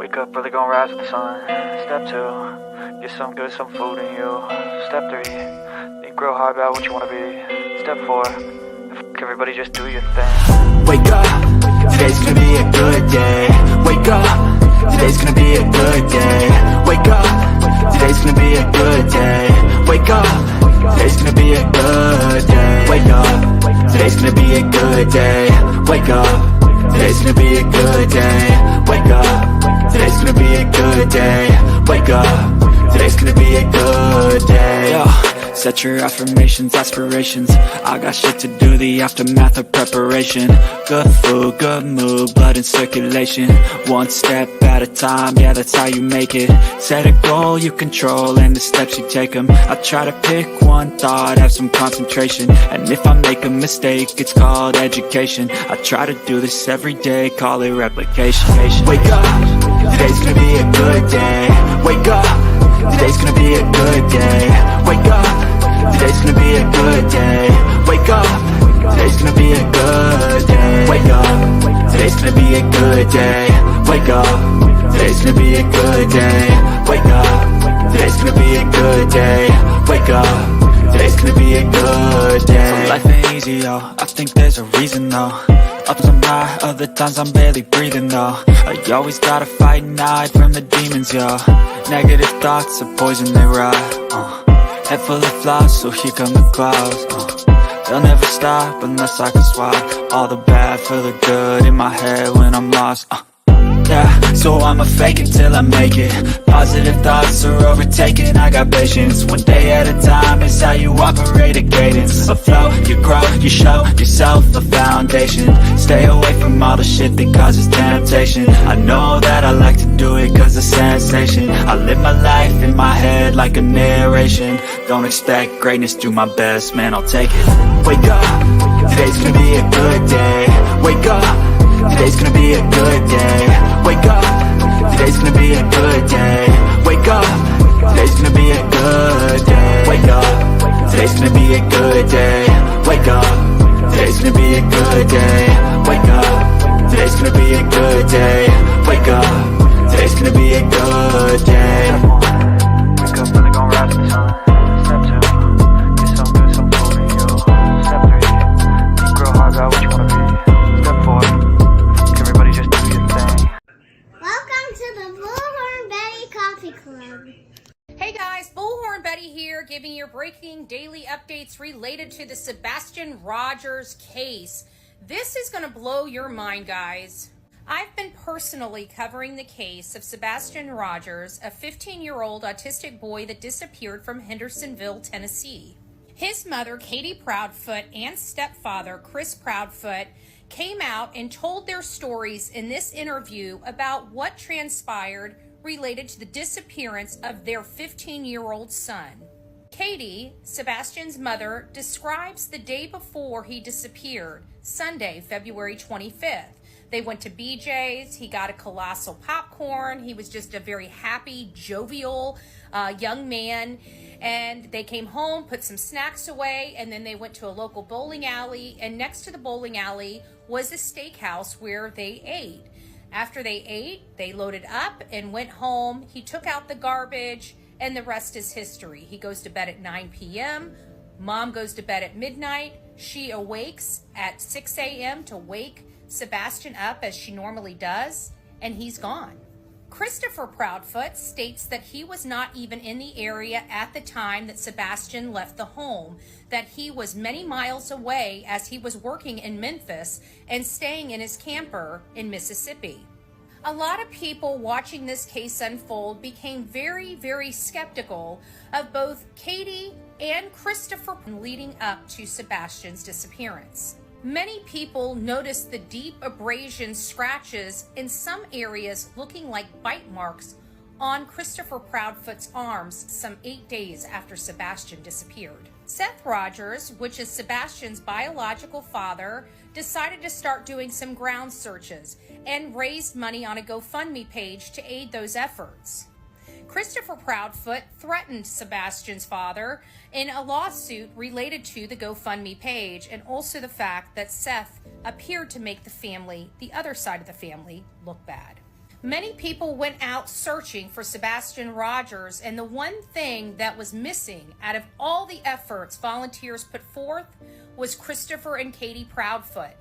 Wake up, brother, gonna rise with the sun. Step 2, get some good, some food in you. Step 3, think real hard about what you wanna be. Step 4, everybody just do your thing. Wake up, today's gonna be a good day. Wake up, today's gonna be a good day. Wake up, today's gonna be a good day. Wake up, today's gonna be a good day. Wake up, today's gonna be a good day. Wake up, today's gonna be a good day. Wake up, today's gonna be a good day. Wake up, today's gonna be a good day. Yo, set your affirmations, aspirations. I got shit to do, the aftermath of preparation. Good food, good mood, blood in circulation. One step at a time, yeah, that's how you make it. Set a goal you control and the steps you take them. I try to pick one thought, have some concentration. And if I make a mistake, it's called education. I try to do this every day, call it replication. Wake up, today's gonna be a good day. Wake up, today's gonna be a good day. Wake up, today's gonna be a good day. Wake up, today's gonna be a good day. Wake up, today's gonna be a good day. Wake up, today's gonna be a good day. Wake up, today's gonna be a good day. Wake up, today's gonna be a good day. So life ain't easy, yo, I think there's a reason though. Ups I'm high, other times I'm barely breathing though. I always gotta fight and hide from the demons, yo. Negative thoughts are poison, they rot. Head full of flies, so here come the clouds. They'll never stop unless I can swap all the bad for the good in my head when I'm lost. Yeah, so I'ma fake it till I make it. Positive thoughts are overtaken, I got patience. One day at a time is how you operate a cadence. A flow, you grow, you show yourself a foundation. Stay away from all the shit that causes temptation. I know that I like to do it cause it's sensation. I live my life in my head like a narration. Don't expect greatness, do my best, man, I'll take it. Wake up, today's gonna be a good day. Wake up, today's gonna be a good day. Wake up, today's gonna be a good day. Wake up, today's gonna be a good day. Wake up, today's gonna be a good day. Wake up, today's gonna be a good day. Wake up, today's gonna be a good day. Wake up, today's gonna be a good day. Wake up, brother, gonna rise with the sun. Step 2, get some good, some food in you. Step 3, think real hard about what you wanna be. Step 4, everybody just do your thing. Welcome to the Bullhorn Betty Coffee Club. Hey guys, Bullhorn Betty here, giving you breaking daily updates related to the Sebastian Rogers case. This is going to blow your mind, guys. I've been personally covering the case of Sebastian Rogers, a 15-year-old autistic boy that disappeared from Hendersonville, Tennessee. His mother, Katie Proudfoot, and stepfather, Chris Proudfoot, came out and told their stories in this interview about what transpired related to the disappearance of their 15-year-old son. Katie, Sebastian's mother, describes the day before he disappeared, Sunday, February 25th. They went to BJ's, he got a colossal popcorn, he was just a very happy, jovial young man, and they came home, put some snacks away, and then they went to a local bowling alley, and next to the bowling alley was a steakhouse where they ate. After they ate, they loaded up and went home. He took out the garbage, and the rest is history. He goes to bed at 9 p.m., Mom goes to bed at midnight, she awakes at 6 a.m. to wake Sebastian up as she normally does, and he's gone. Christopher Proudfoot states that he was not even in the area at the time that Sebastian left the home, that he was many miles away as he was working in Memphis and staying in his camper in Mississippi. A lot of people watching this case unfold became very, very skeptical of both Katie and Christopher leading up to Sebastian's disappearance. Many people noticed the deep abrasion scratches in some areas looking like bite marks on Christopher Proudfoot's arms some 8 days after Sebastian disappeared. Seth Rogers, which is Sebastian's biological father, decided to start doing some ground searches and raised money on a GoFundMe page to aid those efforts. Christopher Proudfoot threatened Sebastian's father in a lawsuit related to the GoFundMe page and also the fact that Seth appeared to make the family, the other side of the family, look bad. Many people went out searching for Sebastian Rogers, and the one thing that was missing out of all the efforts volunteers put forth was Christopher and Katie Proudfoot.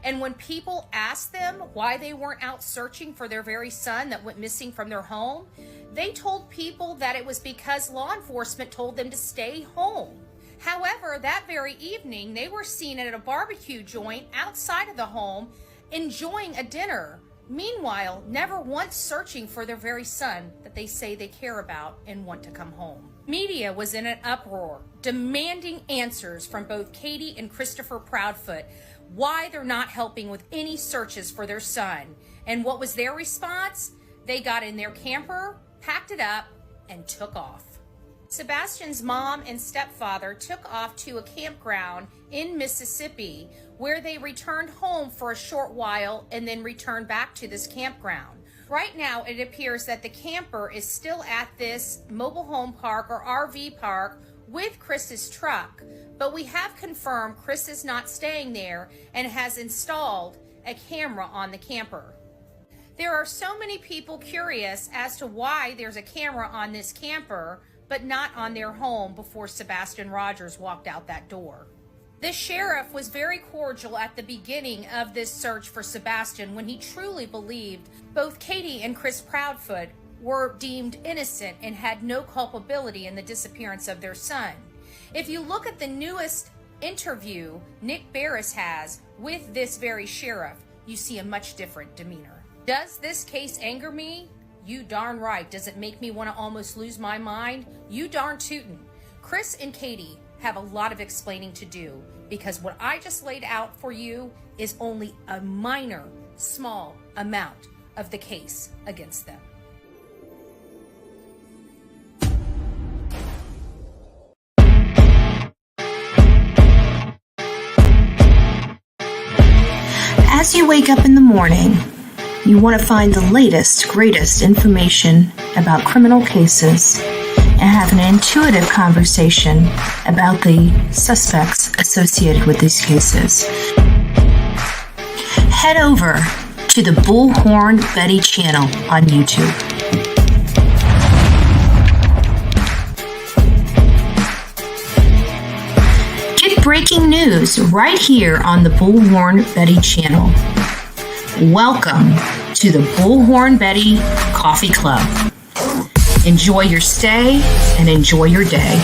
And when people asked them why they weren't out searching for their very son that went missing from their home, they told people that it was because law enforcement told them to stay home. However, that very evening, they were seen at a barbecue joint outside of the home enjoying a dinner. Meanwhile, never once searching for their very son that they say they care about and want to come home. Media was in an uproar, demanding answers from both Katie and Christopher Proudfoot why they're not helping with any searches for their son. And what was their response? They got in their camper, packed it up, and took off. Sebastian's mom and stepfather took off to a campground in Mississippi where they returned home for a short while and then returned back to this campground. Right now, it appears that the camper is still at this mobile home park or RV park with Chris's truck, but we have confirmed Chris is not staying there and has installed a camera on the camper. There are so many people curious as to why there's a camera on this camper but not on their home before Sebastian Rogers walked out that door. The sheriff was very cordial at the beginning of this search for Sebastian when he truly believed both Katie and Chris Proudfoot were deemed innocent and had no culpability in the disappearance of their son. If you look at the newest interview Nick Barris has with this very sheriff, you see a much different demeanor. Does this case anger me? You darn right. Does it make me want to almost lose my mind? You darn tootin'. Chris and Katie have a lot of explaining to do because what I just laid out for you is only a minor, small amount of the case against them. As you wake up in the morning, you want to find the latest, greatest information about criminal cases and have an intuitive conversation about the suspects associated with these cases. Head over to the Bullhorn Betty channel on YouTube. Get breaking news right here on the Bullhorn Betty channel. Welcome to the Bullhorn Betty Coffee Club. Enjoy your stay and enjoy your day.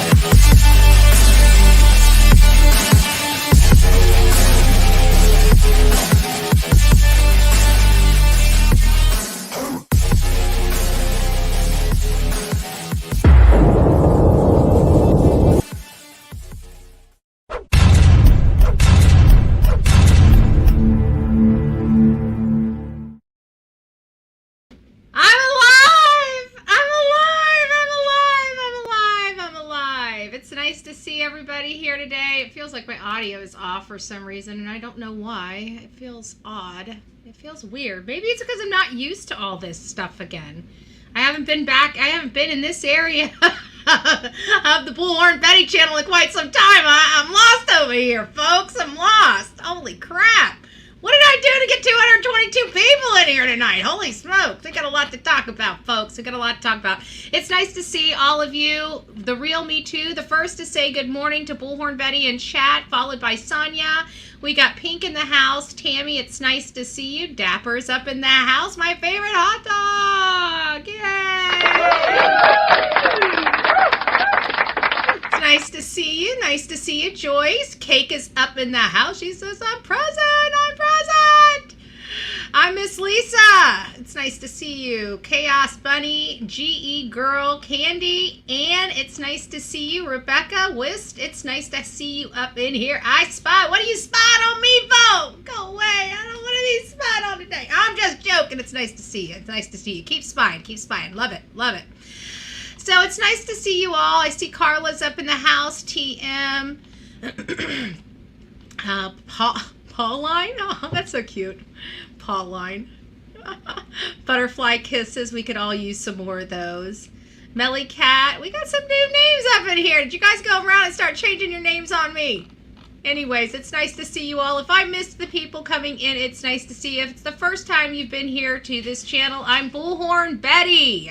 Here today. It feels like my audio is off for some reason and I don't know why. It feels odd. It feels weird. Maybe it's because I'm not used to all this stuff again. I haven't been in this area of the Bullhorn Betty channel in quite some time. I'm lost over here, folks. I'm lost. Holy crap. What did I do to get 222 people in here tonight? Holy smokes. We got a lot to talk about, folks. We got a lot to talk about. It's nice to see all of you. The real me too. The first to say good morning to Bullhorn Betty in chat, followed by Sonia. We got Pink in the house. Tammy, it's nice to see you. Dapper's up in the house. My favorite hot dog. Yay! It's nice to see you. Nice to see you, Joyce. Cake is up in the house. She says, I'm present. I'm present. I'm Miss Lisa. It's nice to see you. Chaos Bunny, GE Girl, Candy, and it's nice to see you, Rebecca Wist. It's nice to see you up in here. I spy. What do you spy on me for? Go away. I don't want to be spied on today. I'm just joking. It's nice to see you. It's nice to see you. Keep spying. Keep spying. Love it. Love it. So it's nice to see you all. I see Carla's up in the house. TM. Pauline. Oh, that's so cute. Pauline. Butterfly kisses. We could all use some more of those. Melly Cat. We got some new names up in here. Did you guys go around and start changing your names on me? Anyways, it's nice to see you all. If I missed the people coming in, it's nice to see you. If it's the first time you've been here to this channel, I'm Bullhorn Betty.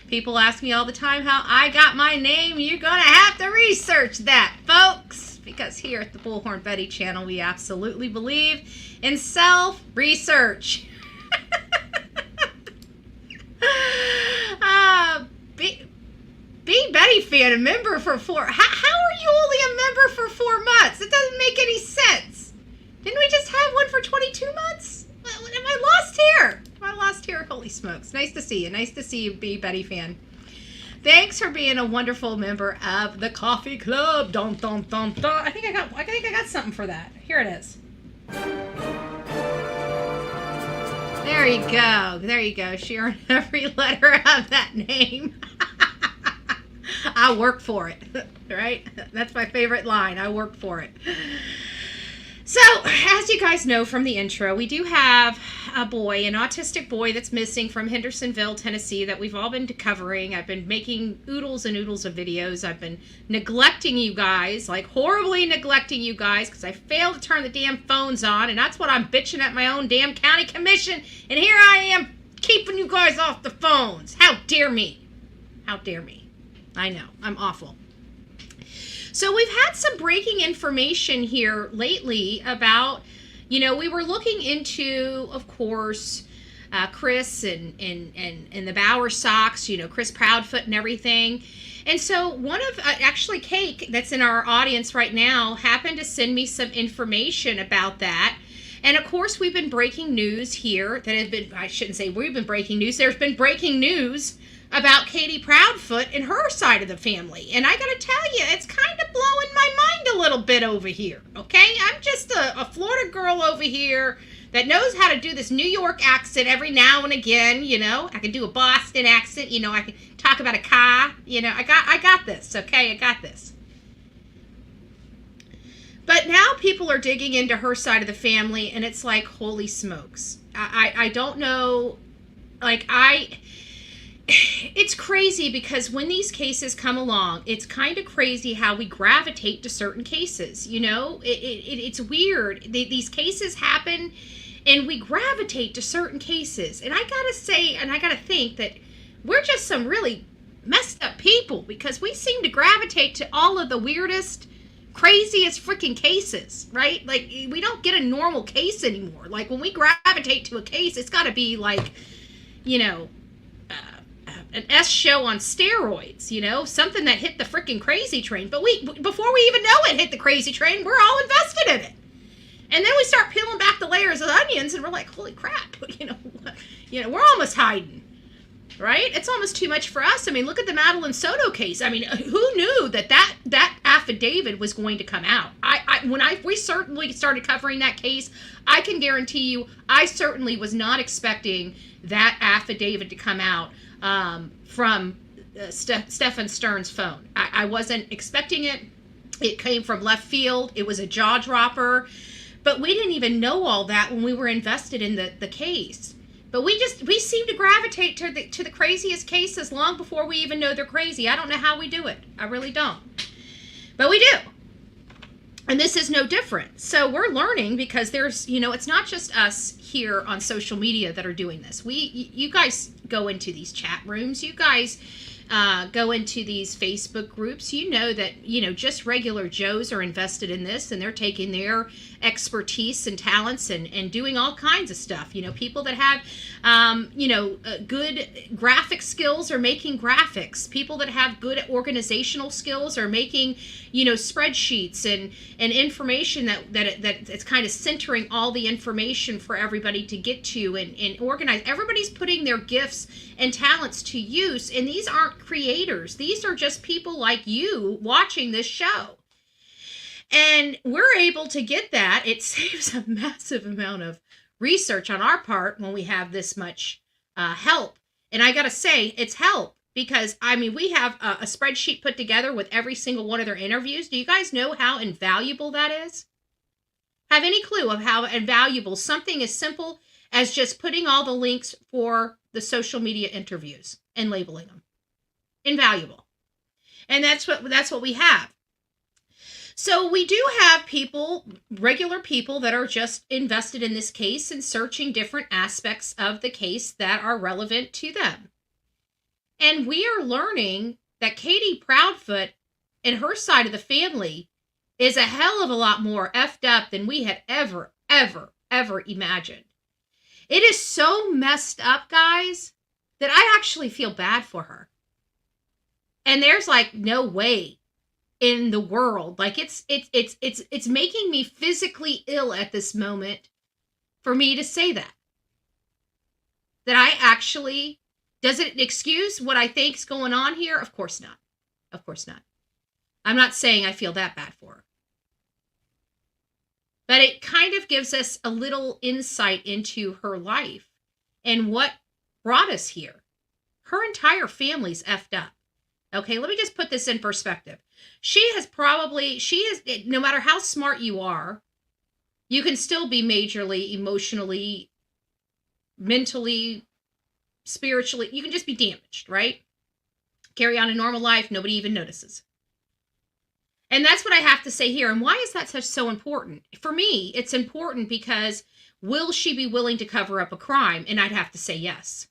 People ask me all the time how I got my name. You're going to have to research that, folks. Because here at the Bullhorn Betty channel, we absolutely believe in self-research. Be Betty fan, a member for 4. How are you only a member for 4 months? It doesn't make any sense. Didn't we just have one for 22 months? Am I lost here? Holy smokes. Nice to see you. Nice to see you, Be Betty fan. Thanks for being a wonderful member of the coffee club. Dun, dun, dun, dun. I think I got something for that. Here it is. There you go. Sharing every letter of that name. I work for it, right? That's my favorite line. I work for it. So, as you guys know from the intro, we do have a boy, an autistic boy that's missing from Hendersonville, Tennessee, that we've all been covering. I've been making oodles and oodles of videos. I've been neglecting you guys, like horribly neglecting you guys, because I failed to turn the damn phones on, and that's what I'm bitching at my own damn county commission, and here I am keeping you guys off the phones. How dare me? How dare me? I know, I'm awful. So we've had some breaking information here lately about, we were looking into, of course, Chris and the Bauer Sox, Chris Proudfoot and everything. And so one of, actually Cake, that's in our audience right now, happened to send me some information about that. And of course, we've been breaking news here that have been, I shouldn't say we've been breaking news, there's been breaking news about Katie Proudfoot and her side of the family. And I gotta tell you, it's kind of blowing my mind a little bit over here, okay? I'm just a Florida girl over here that knows how to do this New York accent every now and again, I can do a Boston accent, I can talk about a car, I got this, okay? I got this. But now people are digging into her side of the family, and it's like, holy smokes. I don't know, it's crazy because when these cases come along, it's kind of crazy how we gravitate to certain cases, it's weird. These cases happen and we gravitate to certain cases. And I gotta say, and I gotta think that we're just some really messed up people because we seem to gravitate to all of the weirdest, craziest freaking cases, right? Like, we don't get a normal case anymore. Like, when we gravitate to a case, it's gotta be like, an S show on steroids, something that hit the freaking crazy train. But before we even know it hit the crazy train, we're all invested in it. And then we start peeling back the layers of onions, and we're like, holy crap, we're almost hiding, right? It's almost too much for us. I mean, look at the Madeline Soto case. I mean, who knew that affidavit was going to come out? We certainly started covering that case, I can guarantee you, I certainly was not expecting that affidavit to come out from Stephen Stern's phone. I wasn't expecting it. It came from left field. It was a jaw dropper. But we didn't even know all that when we were invested in the case. But we seem to gravitate to the craziest cases long before we even know they're crazy. I don't know how we do it. I really don't. But we do. And this is no different. So we're learning because there's, it's not just us here on social media that are doing this. You guys go into these chat rooms. You guys go into these Facebook groups. You know that, just regular Joes are invested in this, and they're taking their expertise and talents and doing all kinds of stuff. People that have, good graphic skills are making graphics. People that have good organizational skills are making, spreadsheets and information that it's kind of centering all the information for everybody to get to and organize. Everybody's putting their gifts and talents to use, and these aren't creators. These are just people like you watching this show. And we're able to get that. It saves a massive amount of research on our part when we have this much help. And I got to say, it's help because, we have a spreadsheet put together with every single one of their interviews. Do you guys know how invaluable that is? Have any clue of how invaluable something as simple as just putting all the links for the social media interviews and labeling them? Invaluable. And that's what we have. So we do have people, regular people, that are just invested in this case and searching different aspects of the case that are relevant to them. And we are learning that Katie Proudfoot and her side of the family is a hell of a lot more effed up than we had ever imagined. It is so messed up, guys, that I actually feel bad for her. And there's like no way in the world. Like it's making me physically ill at this moment for me to say that. That I actually, does it excuse what I think's going on here? Of course not. Of course not. I'm not saying I feel that bad for her. But it kind of gives us a little insight into her life and what brought us here. Her entire family's effed up. Okay, let me just put this in perspective. No matter how smart you are, you can still be majorly, emotionally, mentally, spiritually, you can just be damaged, right? Carry on a normal life, nobody even notices. And that's what I have to say here. And why is that so important? For me, it's important because will she be willing to cover up a crime? And I'd have to say yes.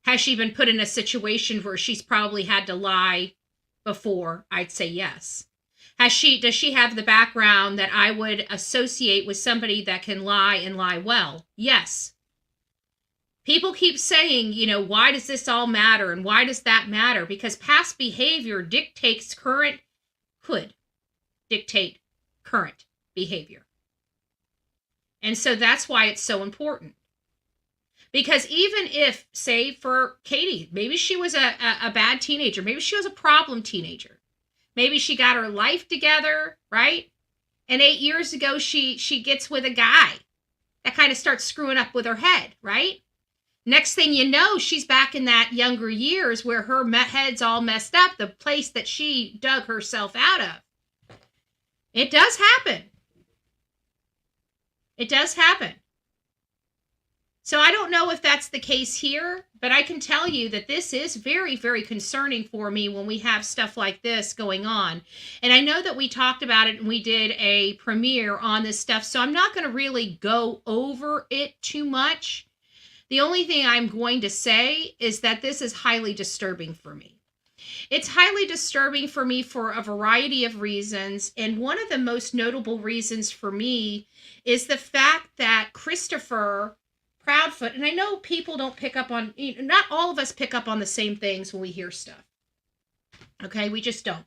Has she been put in a situation where she's probably had to lie before? I'd say yes. Does she have the background that I would associate with somebody that can lie and lie well? Yes. People keep saying, why does this all matter? And why does that matter? Because past behavior could dictate current behavior. And so that's why it's so important. Because even if, say for Katie, maybe she was a bad teenager. Maybe she was a problem teenager. Maybe she got her life together, right? And 8 years ago, she gets with a guy that kind of starts screwing up with her head, right? Next thing you know, she's back in that younger years where her head's all messed up, the place that she dug herself out of. It does happen. It does happen. So I don't know if that's the case here, but I can tell you that this is very, very concerning for me when we have stuff like this going on. And I know that we talked about it and we did a premiere on this stuff, so I'm not going to really go over it too much. The only thing I'm going to say is that this is highly disturbing for me. It's highly disturbing for me for a variety of reasons. And one of the most notable reasons for me is the fact that Christopher Proudfoot, and I know people don't pick up on, not all of us pick up on the same things when we hear stuff. Okay, we just don't.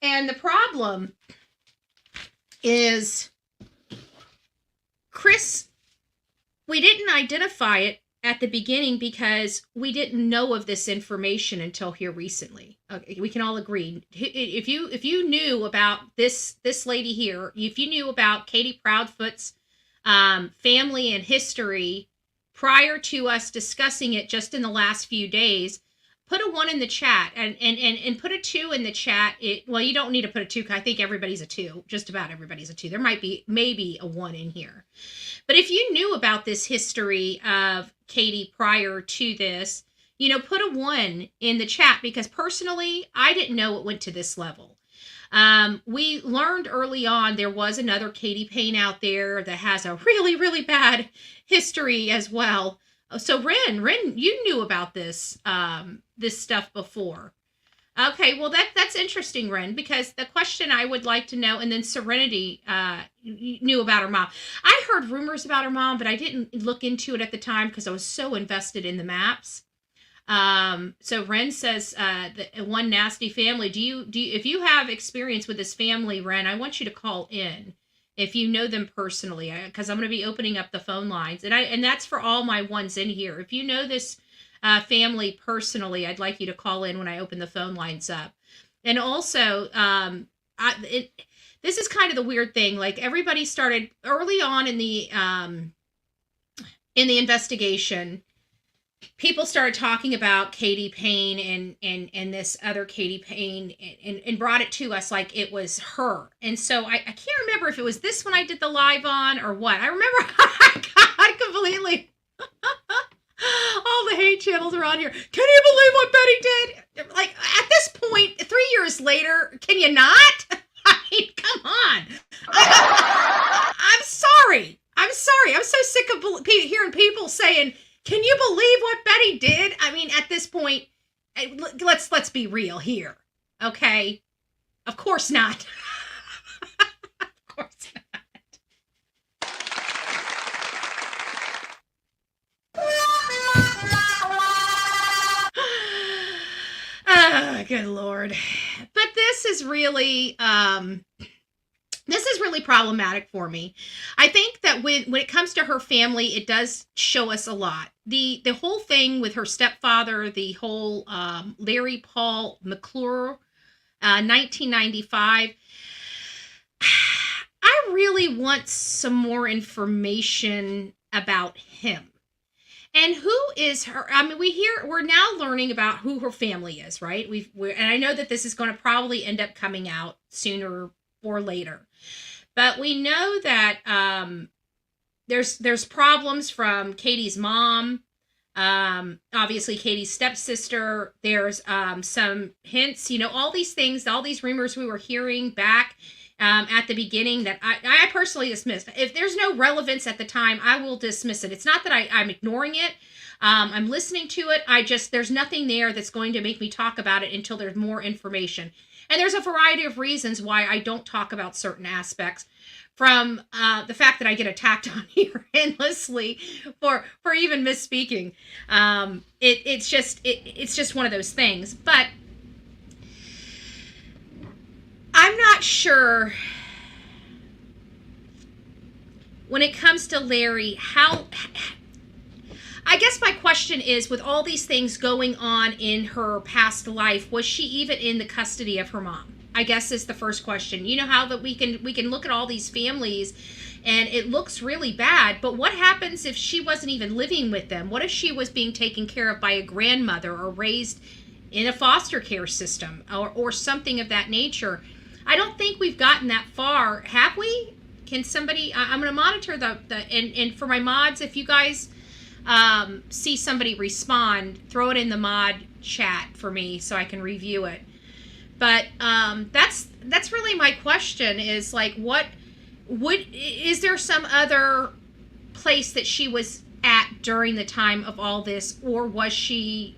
And the problem is we didn't identify it at the beginning because we didn't know of this information until here recently. Okay, we can all agree. If you knew about this lady here, if you knew about Katie Proudfoot's family and history prior to us discussing it just in the last few days, put a 1 in the chat and put a 2 in the chat. Well, you don't need to put a 2 because I think everybody's a 2. Just about everybody's a 2. There might be maybe a 1 in here. But if you knew about this history of Katie prior to this, put a 1 in the chat, because personally, I didn't know it went to this level. We learned early on there was another Katie Payne out there that has a really, really bad history as well. So Ren, you knew about this stuff before. Okay, well that's interesting, Ren, because the question I would like to know, and then Serenity knew about her mom. I heard rumors about her mom, but I didn't look into it at the time because I was so invested in the maps. So Ren says, one nasty family. If you have experience with this family, Ren, I want you to call in if you know them personally, because I'm going to be opening up the phone lines, and that's for all my ones in here. If you know this family personally, I'd like you to call in when I open the phone lines up. And also, this is kind of the weird thing. Like, everybody started early on in the investigation. People started talking about Katie Payne and this other Katie Payne and brought it to us like it was her. And so I can't remember if it was this one I did the live on or what. I remember I completely all the hate channels are on here. Can you believe what Betty did? Like, at this point, 3 years later, can you not? I mean, come on. I'm sorry. I'm so sick of hearing people saying, can you believe what Betty did? I mean, at this point, let's be real here. Okay? Of course not. Of course not. Ah, good Lord. But this is really problematic for me. I think that when it comes to her family, it does show us a lot. The whole thing with her stepfather, the whole Larry Paul McClure, 1995. I really want some more information about him. And who is her? I mean, we're now learning about who her family is, right? And I know that this is going to probably end up coming out sooner or later, but we know that there's problems from Katie's mom, obviously Katie's stepsister. There's some hints, all these things, all these rumors we were hearing back at the beginning that I personally dismissed. If there's no relevance at the time, I will dismiss it. It's not that I'm ignoring it. I'm listening to it. There's nothing there that's going to make me talk about it until there's more information. And there's a variety of reasons why I don't talk about certain aspects, from the fact that I get attacked on here endlessly for even misspeaking. It's just one of those things. But I'm not sure when it comes to Larry, I guess my question is, with all these things going on in her past life, was she even in the custody of her mom? I guess is the first question. You know how that we can look at all these families and it looks really bad, but what happens if she wasn't even living with them? What if she was being taken care of by a grandmother or raised in a foster care system or something of that nature? I don't think we've gotten that far, have we? Can somebody? I'm going to monitor and for my mods, if you guys see somebody respond, throw it in the mod chat for me so I can review it. But that's really my question. Is like, is there some other place that she was at during the time of all this, or was she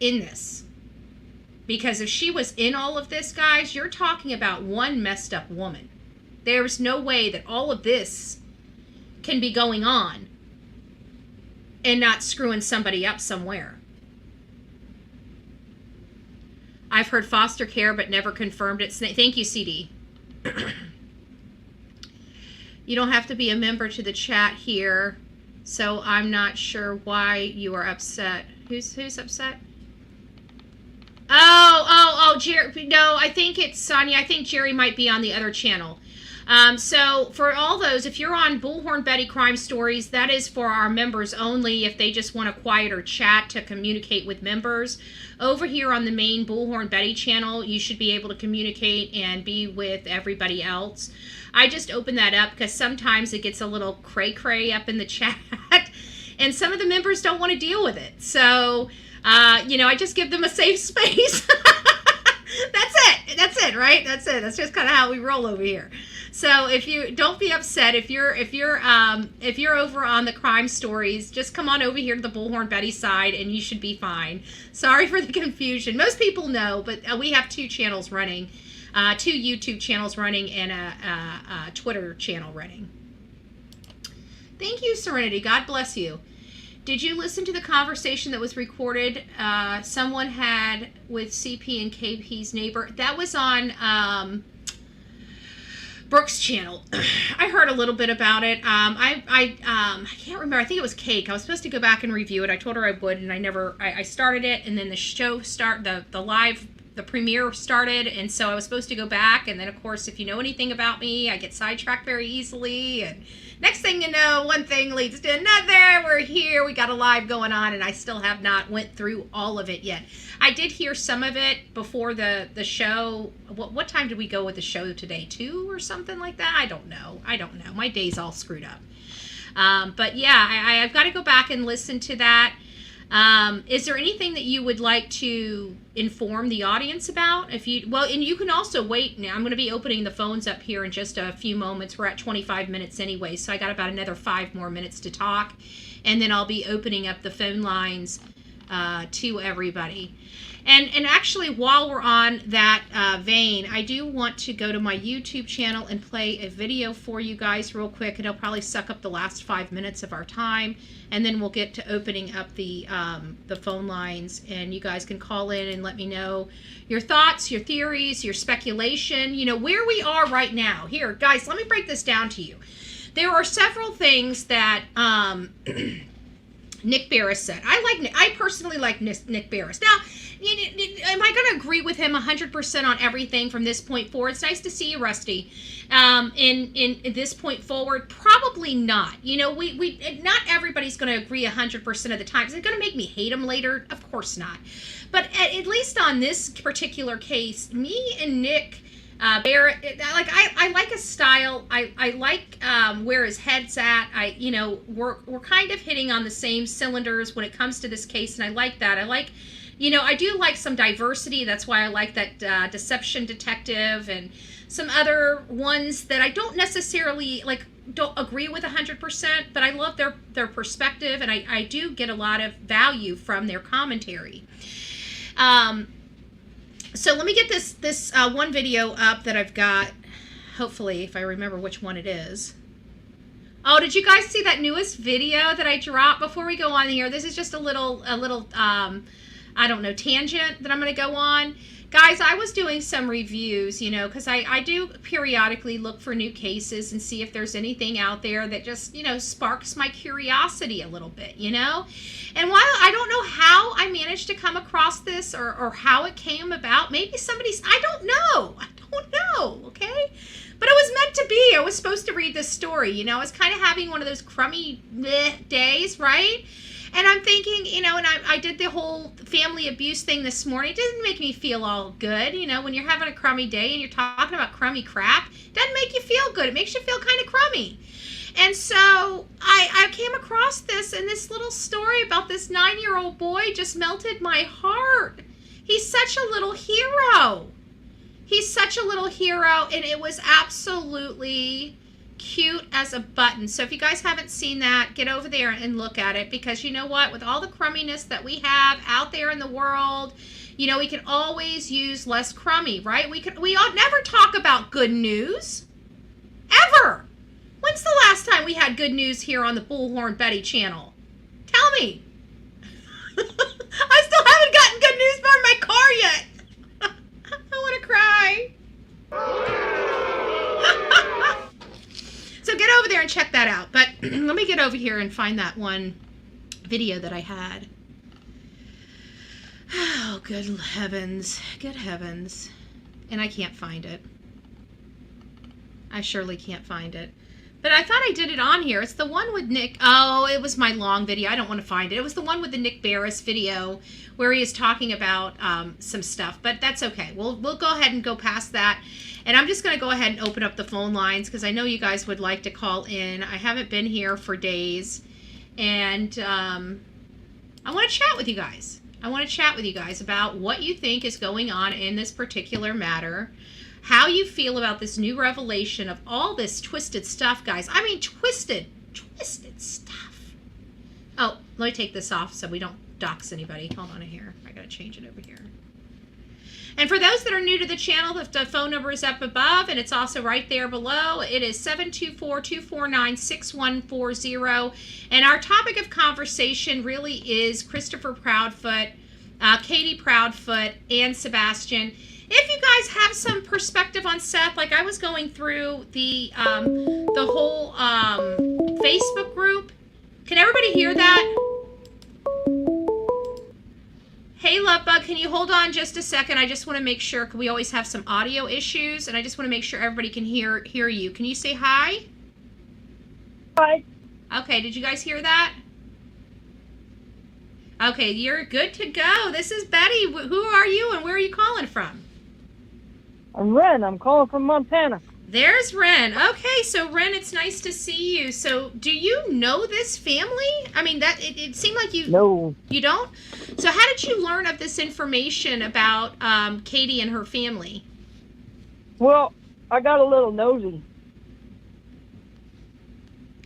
in this? Because if she was in all of this, guys, you're talking about one messed up woman. There's no way that all of this can be going on and not screwing somebody up somewhere. I've heard foster care, but never confirmed it. Thank you, CD. You don't have to be a member to the chat here, so I'm not sure why you are upset. Who's upset? Oh, Jerry. No, I think it's Sonia. I think Jerry might be on the other channel. So for all those, if you're on Bullhorn Betty Crime Stories, that is for our members only, if they just want a quieter chat to communicate with members. Over here on the main Bullhorn Betty channel, you should be able to communicate and be with everybody else. I just open that up because sometimes it gets a little cray-cray up in the chat, and some of the members don't want to deal with it. So, I just give them a safe space. That's it, right? That's it. That's just kind of how we roll over here. So if you don't be upset, if you're over on the crime stories, just come on over here to the Bullhorn Betty side and you should be fine. Sorry for the confusion. Most people know, but we have two channels running, two YouTube channels running and a Twitter channel running. Thank you, Serenity. God bless you. Did you listen to the conversation that was recorded someone had with CP and KP's neighbor? That was on Brooke's channel. I heard a little bit about it. I can't remember. I think it was Cake. I was supposed to go back and review it. I told her I would, and I started it, and then the show the premiere started, and so I was supposed to go back, and then of course, if you know anything about me, I get sidetracked very easily, and next thing you know, one thing leads to another. We're here, we got a live going on, and I still have not went through all of it yet. I did hear some of it before the show. What time did we go with the show today? 2 or something like that? I don't know. My day's all screwed up. But yeah, I've got to go back and listen to that. Is there anything that you would like to inform the audience about? And you can also wait now. I'm going to be opening the phones up here in just a few moments. We're at 25 minutes anyway, so I got about another 5 more minutes to talk, and then I'll be opening up the phone lines to everybody. And actually, while we're on that vein, I do want to go to my YouTube channel and play a video for you guys real quick. It'll probably suck up the last 5 minutes of our time, and then we'll get to opening up the phone lines, and you guys can call in and let me know your thoughts, your theories, your speculation, where we are right now. Here, guys, let me break this down to you. There are several things that Nick Barris said. I personally like Nick Barris. Now, am I going to agree with him 100% on everything from this point forward? It's nice to see you, Rusty. In this point forward, probably not. We not everybody's going to agree 100% of the time. Is it going to make me hate him later? Of course not. But at least on this particular case, me and Nick Barrett, I like his style. I like where his head's at. We're kind of hitting on the same cylinders when it comes to this case, and I like that. I do like some diversity. That's why I like that Deception Detective and some other ones that I don't necessarily don't agree with 100%, but I love their perspective, and I do get a lot of value from their commentary. So let me get this one video up that I've got. Hopefully, if I remember which one it is. Oh, did you guys see that newest video that I dropped before we go on here? This is just a little I don't know, tangent that I'm going to go on. Guys, I was doing some reviews, because I do periodically look for new cases and see if there's anything out there that just, sparks my curiosity a little bit, And while I don't know how I managed to come across this or how it came about, maybe I don't know, okay? But it was meant to be. I was supposed to read this story, I was kind of having one of those crummy days, right? And I'm thinking, and I did the whole family abuse thing this morning. It didn't make me feel all good. When you're having a crummy day and you're talking about crummy crap, it doesn't make you feel good. It makes you feel kind of crummy. And so I came across this, and this little story about this 9-year-old boy just melted my heart. He's such a little hero. And it was absolutely cute as a button. So if you guys haven't seen that, get over there and look at it, because you know what, with all the crumminess that we have out there in the world, we can always use less crummy, right? We ought never talk about good news ever. When's the last time we had good news here on the Bullhorn Betty channel? Tell me. I still haven't gotten good news from my car yet. I want to cry. So get over there and check that out. But let me get over here and find that one video that I had. Oh, good heavens. Good heavens. And I can't find it. I surely can't find it. But I thought I did it on here. It's the one with Nick. Oh, it was my long video. I don't want to find it. It was the one with the Nick Barris video where he is talking about some stuff. But that's okay. We'll go ahead and go past that. And I'm just going to go ahead and open up the phone lines because I know you guys would like to call in. I haven't been here for days. And I want to chat with you guys. I want to chat with you guys about what you think is going on in this particular matter. How you feel about this new revelation of all this twisted stuff, guys. I mean, twisted stuff. Oh, let me take this off so we don't dox anybody. Hold on here. I got to change it over here. And for those that are new to the channel, the phone number is up above, and it's also right there below. It is 724-249-6140. And our topic of conversation really is Christopher Proudfoot, Katie Proudfoot, and Sebastian. If you guys have some perspective on Seth, like I was going through the whole Facebook group. Can everybody hear that? Hey, Lovebug, can you hold on just a second? I just want to make sure, because we always have some audio issues, and I just want to make sure everybody can hear you. Can you say hi? Hi. Okay, did you guys hear that? Okay, you're good to go. This is Betty. Who are you, and where are you calling from? I'm Ren. I'm calling from Montana. There's Ren. Okay, so Ren, it's nice to see you. So, do you know this family? I mean, that it seemed like you. No. You don't. So, how did you learn of this information about Katie and her family? Well, I got a little nosy.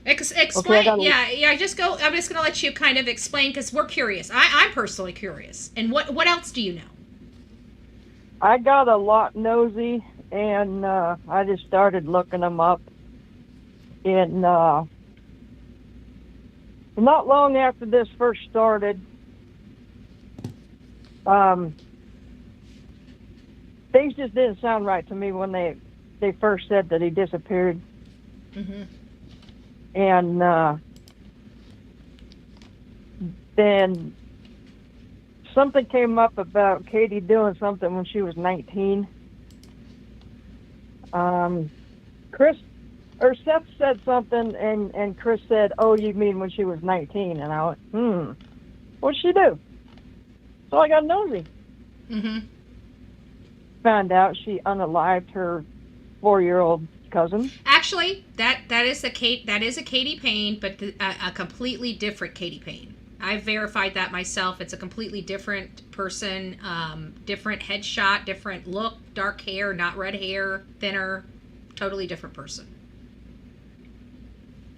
Explain. Okay, Yeah. I'm just gonna let you kind of explain because we're curious. I'm personally curious. And what else do you know? I got a lot nosy, and I just started looking them up. And not long after this first started, things just didn't sound right to me when they first said that he disappeared. Mm-hmm. And then something came up about Katie doing something when she was 19. Seth said something, and Chris said, "Oh, you mean when she was 19?" And I went, what'd she do? So I got nosy. Mm-hmm. Found out she unalived her 4-year-old cousin. Actually, that is a Katie Payne, but a completely different Katie Payne. I verified that myself. It's a completely different person, different headshot, different look, dark hair, not red hair, thinner, totally different person.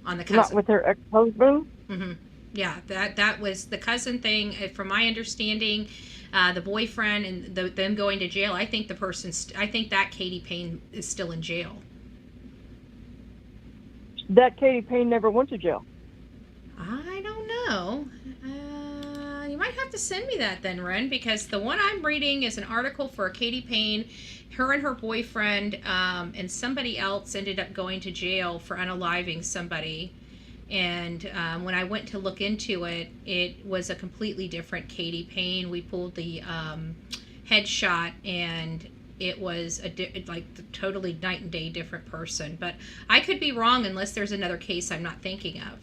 On the cousin. Not with her ex-husband? Mm-hmm. Yeah, that was the cousin thing. From my understanding, the boyfriend and them going to jail. I think that Katie Payne is still in jail. That Katie Payne never went to jail. I don't know. You might have to send me that then, Ren, because the one I'm reading is an article for a Katie Payne. Her and her boyfriend and somebody else ended up going to jail for unaliving somebody. And when I went to look into it, it was a completely different Katie Payne. We pulled the headshot, and it was totally night and day different person. But I could be wrong unless there's another case I'm not thinking of.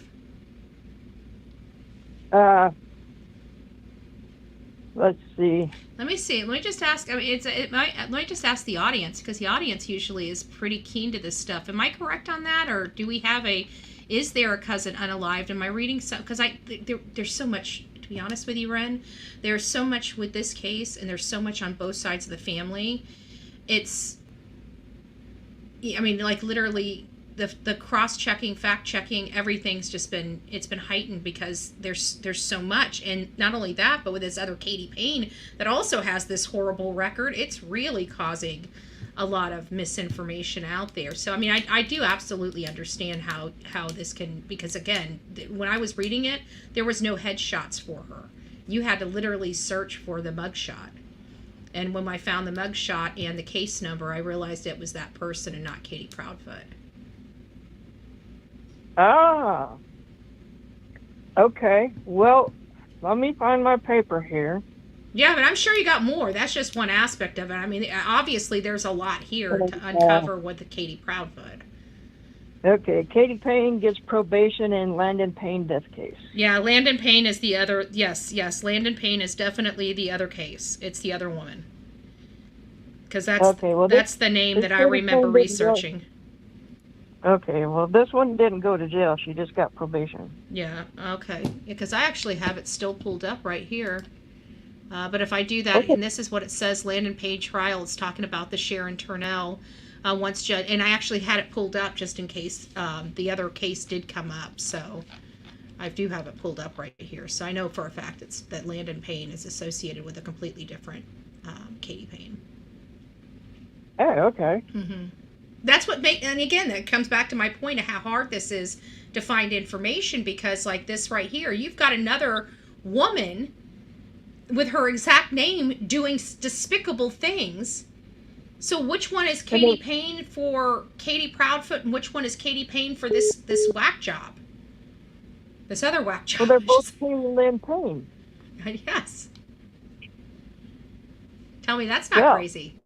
Let's see. Let me see. Let me just ask. I mean, let me just ask the audience, because the audience usually is pretty keen to this stuff. Am I correct on that, or do we have is there a cousin unalived? Am I reading some? Because there's so much. To be honest with you, Ren, there's so much with this case, and there's so much on both sides of the family. I mean, like literally. The cross-checking, fact-checking, everything's just been heightened because there's so much. And not only that, but with this other Katie Payne that also has this horrible record, it's really causing a lot of misinformation out there. So, I mean, I do absolutely understand how this can, because again, when I was reading it, there was no headshots for her. You had to literally search for the mugshot. And when I found the mugshot and the case number, I realized it was that person and not Katie Proudfoot. Ah, okay. Well, let me find my paper here. Yeah, but I'm sure you got more. That's just one aspect of it. I mean, obviously there's a lot here to uncover with the Katie Proudfoot. Okay, Katie Payne gets probation in Landon Payne death case. Yeah, Landon Payne is the other. Yes, Landon Payne is definitely the other case. It's the other woman. Because that's the name that I remember researching. Okay, well, this one didn't go to jail. She just got probation. Yeah, okay. Because I actually have it still pulled up right here. But if I do that, and this is what it says, Landon Payne trial, it's talking about the Sharon Turnell once judge. And I actually had it pulled up just in case the other case did come up. So I do have it pulled up right here. So I know for a fact that Landon Payne is associated with a completely different Katie Payne. Oh, okay. Mm-hmm. That's what and again, that comes back to my point of how hard this is to find information, because like this right here, you've got another woman with her exact name doing despicable things. So which one is Katie Payne for Katie Proudfoot, and which one is Katie Payne for this whack job? This other whack job. Well, they're both Lynn Payne. Yes. Tell me that's not crazy.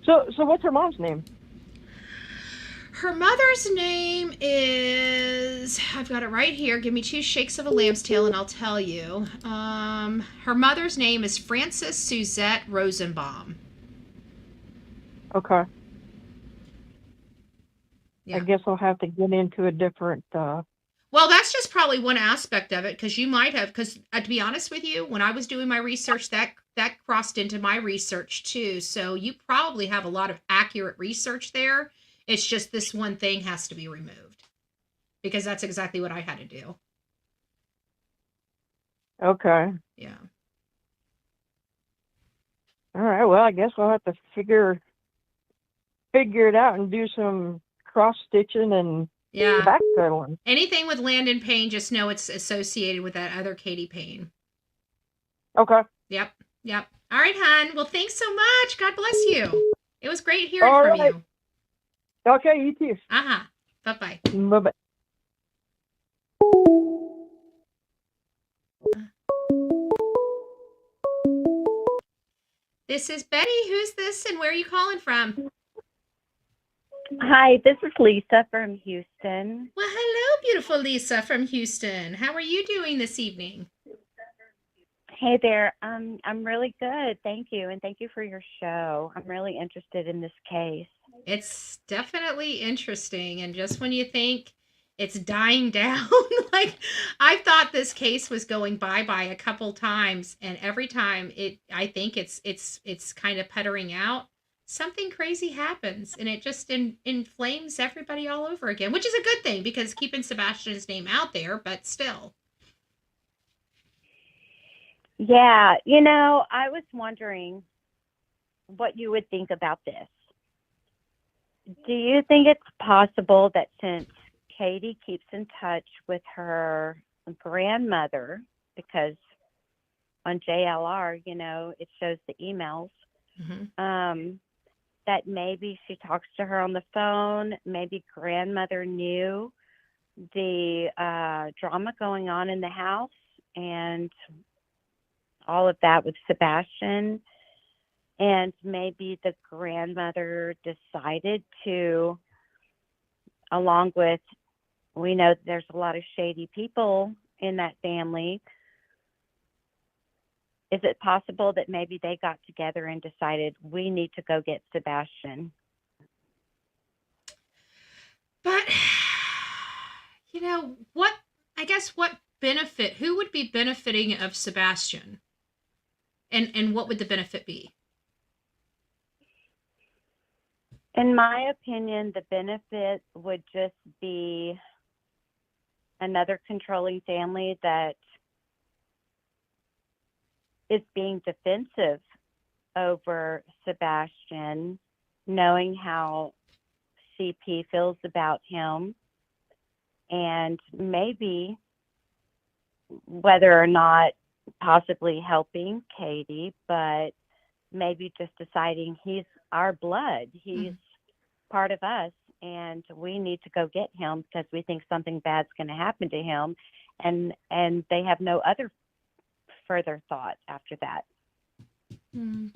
So what's her mom's name? Her mother's name is, I've got it right here. Give me 2 shakes of a lamb's tail and I'll tell you. Her mother's name is Frances Suzette Rosenbaum. Okay. Yeah. guess I'll have to get into a different. Well, that's just probably one aspect of it, because you might have, because to be honest with you, when I was doing my research, that crossed into my research too. So you probably have a lot of accurate research there. It's just this one thing has to be removed, because that's exactly what I had to do. Okay. Yeah. All right. Well, I guess I'll have to figure it out and do some cross stitching and Yeah. backpedaling. Anything with Landon Payne, just know it's associated with that other Katie Payne. Okay. Yep. Yep. All right, hon. Well, thanks so much. God bless you. It was great hearing All from right. you. Okay, you too. Uh-huh. Bye-bye. Bye-bye. This is Betty. Who's this and where are you calling from? Hi, this is Lisa from Houston. Well, hello, beautiful Lisa from Houston. How are you doing this evening? Hey there. I'm really good. Thank you. And thank you for your show. I'm really interested in this case. It's definitely interesting. And just when you think it's dying down, like I thought this case was going bye-bye a couple times, and every time I think it's kind of puttering out, something crazy happens, and it just inflames everybody all over again, which is a good thing because keeping Sebastian's name out there, but still. Yeah, I was wondering what you would think about this. Do you think it's possible that since Katie keeps in touch with her grandmother, because on JLR, it shows the emails, that maybe she talks to her on the phone, maybe grandmother knew the drama going on in the house and all of that with Sebastian, and maybe the grandmother decided to, along with, we know there's a lot of shady people in that family. Is it possible that maybe they got together and decided we need to go get Sebastian? But, what benefit, who would be benefiting of Sebastian? And what would the benefit be? In my opinion, the benefit would just be another controlling family that is being defensive over Sebastian, knowing how CP feels about him, and maybe whether or not possibly helping Katie, but maybe just deciding he's our blood. He's part of us, and we need to go get him because we think something bad's going to happen to him, and they have no other further thought after that. Yeah,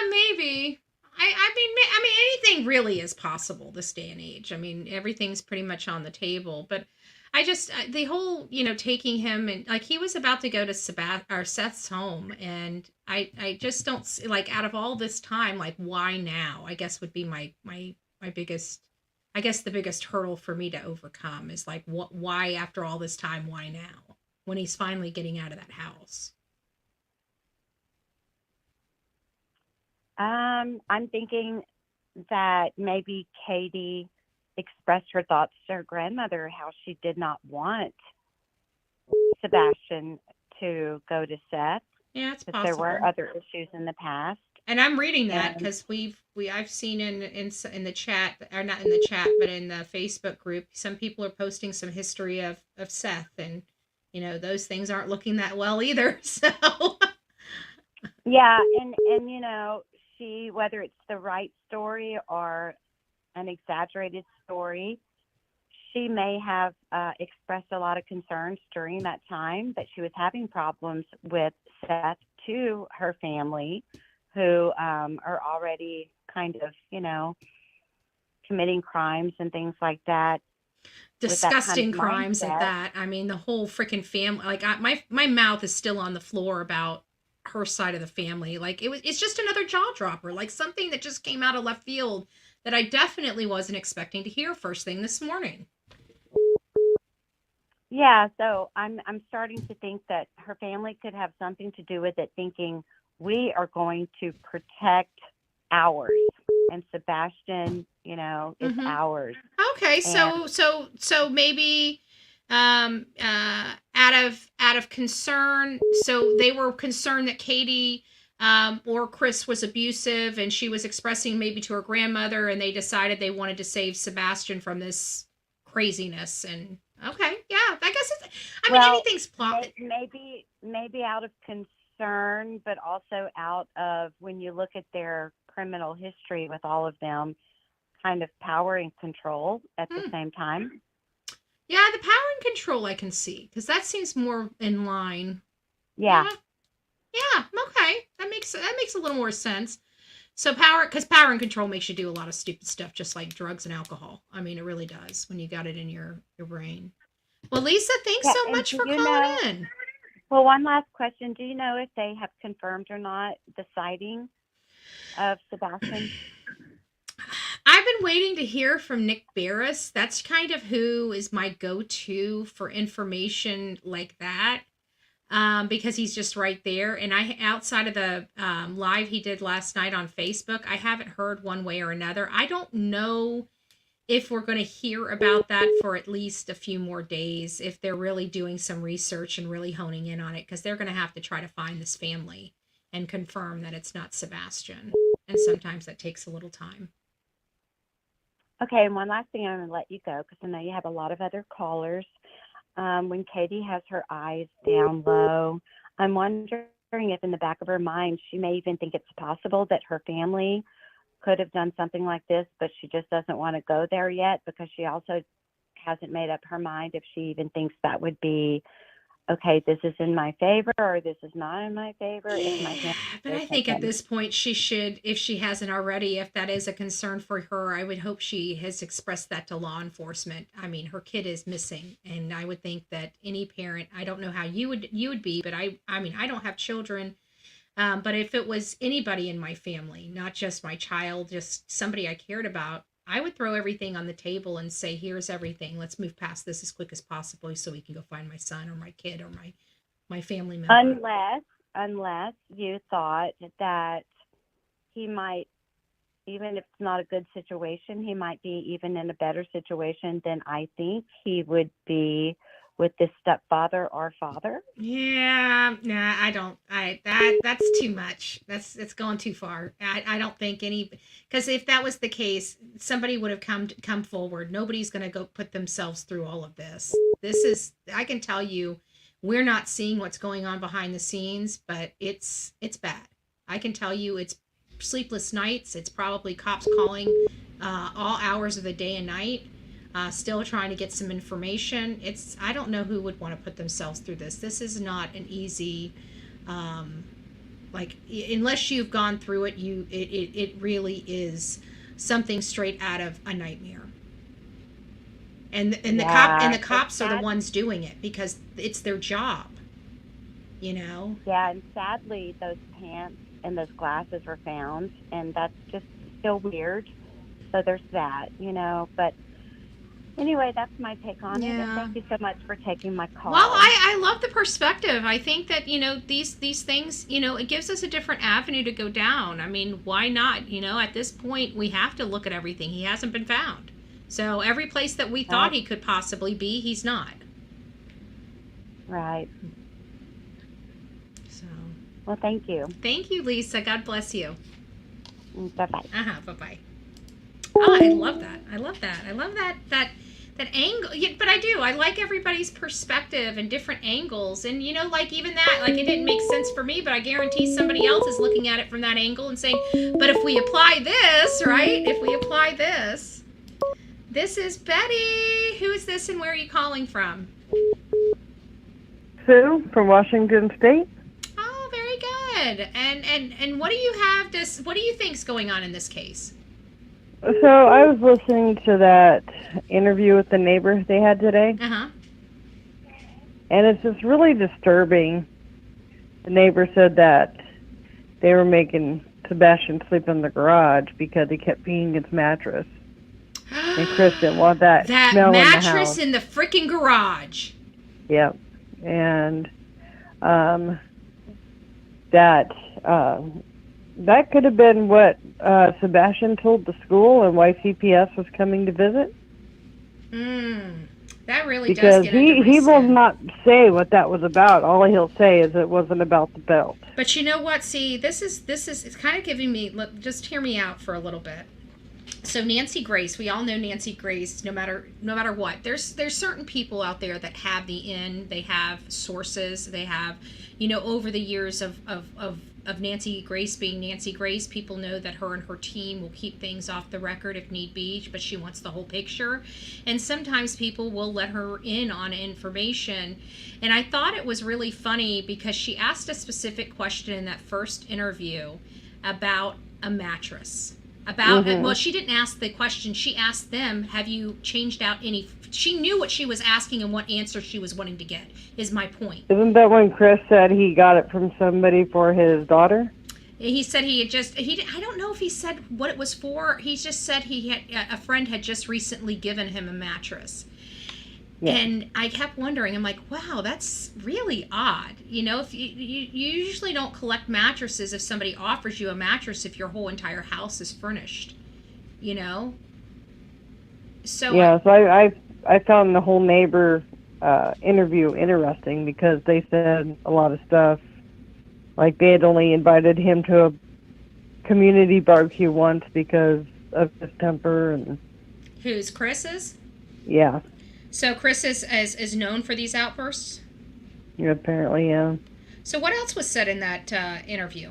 maybe. I mean, anything really is possible this day and age. I mean, everything's pretty much on the table. But I just the whole, taking him, and like he was about to go to Seth's home, and I just don't see, like, out of all this time, like, why now? I guess would be my biggest, I guess the biggest hurdle for me to overcome is like, why after all this time, why now? When he's finally getting out of that house. I'm thinking that maybe Katie expressed her thoughts to her grandmother, how she did not want Sebastian to go to Seth. Yeah, it's possible. There were other issues in the past. And I'm reading that because I've seen in the chat, or not in the chat, but in the Facebook group, some people are posting some history of Seth, and those things aren't looking that well either. So yeah, and she, whether it's the right story or an exaggerated story, she may have expressed a lot of concerns during that time that she was having problems with Seth to her family, who are already kind of, committing crimes and things like that. Disgusting crimes at that. I mean, the whole freaking family, like my mouth is still on the floor about her side of the family. Like it's just another jaw dropper, like something that just came out of left field that I definitely wasn't expecting to hear first thing this morning. Yeah, so I'm starting to think that her family could have something to do with it, thinking we are going to protect ours, and Sebastian, is ours. Okay, And so maybe out of concern, so they were concerned that Katie or Chris was abusive, and she was expressing maybe to her grandmother, and they decided they wanted to save Sebastian from this craziness. And okay, yeah, I guess anything's plot. maybe out of concern, but also out of, when you look at their criminal history with all of them, kind of power and control at the same time. Yeah, the power and control I can see, because that seems more in line. Yeah. Yeah, okay. That makes a little more sense. So power and control makes you do a lot of stupid stuff, just like drugs and alcohol. I mean, it really does when you got it in your brain. Well, Lisa, thanks so much for calling in. Well, one last question. Do you know if they have confirmed or not the sighting of Sebastian? I've been waiting to hear from Nick Barris. That's kind of who is my go-to for information like that. Because he's just right there. And outside of the live he did last night on Facebook, I haven't heard one way or another. I don't know if we're going to hear about that for at least a few more days, if they're really doing some research and really honing in on it, because they're going to have to try to find this family and confirm that it's not Sebastian. And sometimes that takes a little time. Okay, and one last thing, I'm going to let you go because I know you have a lot of other callers. When Katie has her eyes down low, I'm wondering if in the back of her mind she may even think it's possible that her family could have done something like this, but she just doesn't want to go there yet, because she also hasn't made up her mind if she even thinks that would be, okay, this is in my favor or this is not in my favor. But I think at this point she should, if she hasn't already, if that is a concern for her, I would hope she has expressed that to law enforcement. I mean, her kid is missing, and I would think that any parent, I don't know how you would be, but I mean, I don't have children, but if it was anybody in my family, not just my child, just somebody I cared about, I would throw everything on the table and say, here's everything. Let's move past this as quick as possible so we can go find my son or my kid or my family member. Unless you thought that he might, even if it's not a good situation, he might be even in a better situation than I think he would be with this stepfather or father. Yeah, nah, I don't. That's too much. It's going too far. I don't think because if that was the case, somebody would have come forward. Nobody's going to go put themselves through all of this. I can tell you, we're not seeing what's going on behind the scenes, but it's bad. I can tell you, it's sleepless nights. It's probably cops calling all hours of the day and night. Still trying to get some information. I don't know who would want to put themselves through this. This is not an easy, unless you've gone through it, it really is something straight out of a nightmare. And the cops are the ones doing it because it's their job, Yeah, and sadly, those pants and those glasses were found, and that's just still weird. So there's that, but. Anyway, that's my take on it. And thank you so much for taking my call. Well, I love the perspective. I think that, these things, it gives us a different avenue to go down. I mean, why not? At this point, we have to look at everything. He hasn't been found. So every place that we thought he could possibly be, he's not. Right. So. Well, thank you. Thank you, Lisa. God bless you. Bye-bye. Bye-bye. Oh, I love that. I love that angle. Yeah, but I do. I like everybody's perspective and different angles. And, even that, it didn't make sense for me, but I guarantee somebody else is looking at it from that angle and saying, but if we apply this, right? If we apply this. This is Betty. Who is this and where are you calling from? Sue from Washington State. Oh, very good. And what do you have what do you think's going on in this case? So I was listening to that interview with the neighbor they had today. Uh-huh. And it's just really disturbing. The neighbor said that they were making Sebastian sleep in the garage because he kept peeing his mattress. And Chris didn't want that smell mattress in in the house. the freaking garage. Yep. And that could have been what Sebastian told the school and why CPS was coming to visit. That really because does get under my he will skin. not say what that was about. All he'll say is it wasn't about the belt. But you know what? See, this is it's kind of giving me. Just hear me out for a little bit. So Nancy Grace, we all know Nancy Grace. No matter what, there's certain people out there that have the in. They have sources. They have, over the years of Nancy Grace being Nancy Grace, people know that her and her team will keep things off the record if need be, but she wants the whole picture. And sometimes people will let her in on information. And I thought it was really funny because she asked a specific question in that first interview about a mattress. Well, she didn't ask the question. She asked them, have you changed out any? She knew what she was asking and what answer she was wanting to get, is my point. Isn't that when Chris said he got it from somebody for his daughter? He said I don't know if he said what it was for. He just said a friend had just recently given him a mattress. Yeah. And I kept wondering, I'm like, wow, that's really odd. If you usually don't collect mattresses if somebody offers you a mattress if your whole entire house is furnished, So yeah, so I found the whole neighbor interview interesting because they said a lot of stuff. Like they had only invited him to a community barbecue once because of his temper. And who's Chris's? Yeah. So Chris is known for these outbursts? Yeah, apparently, yeah. So what else was said in that interview?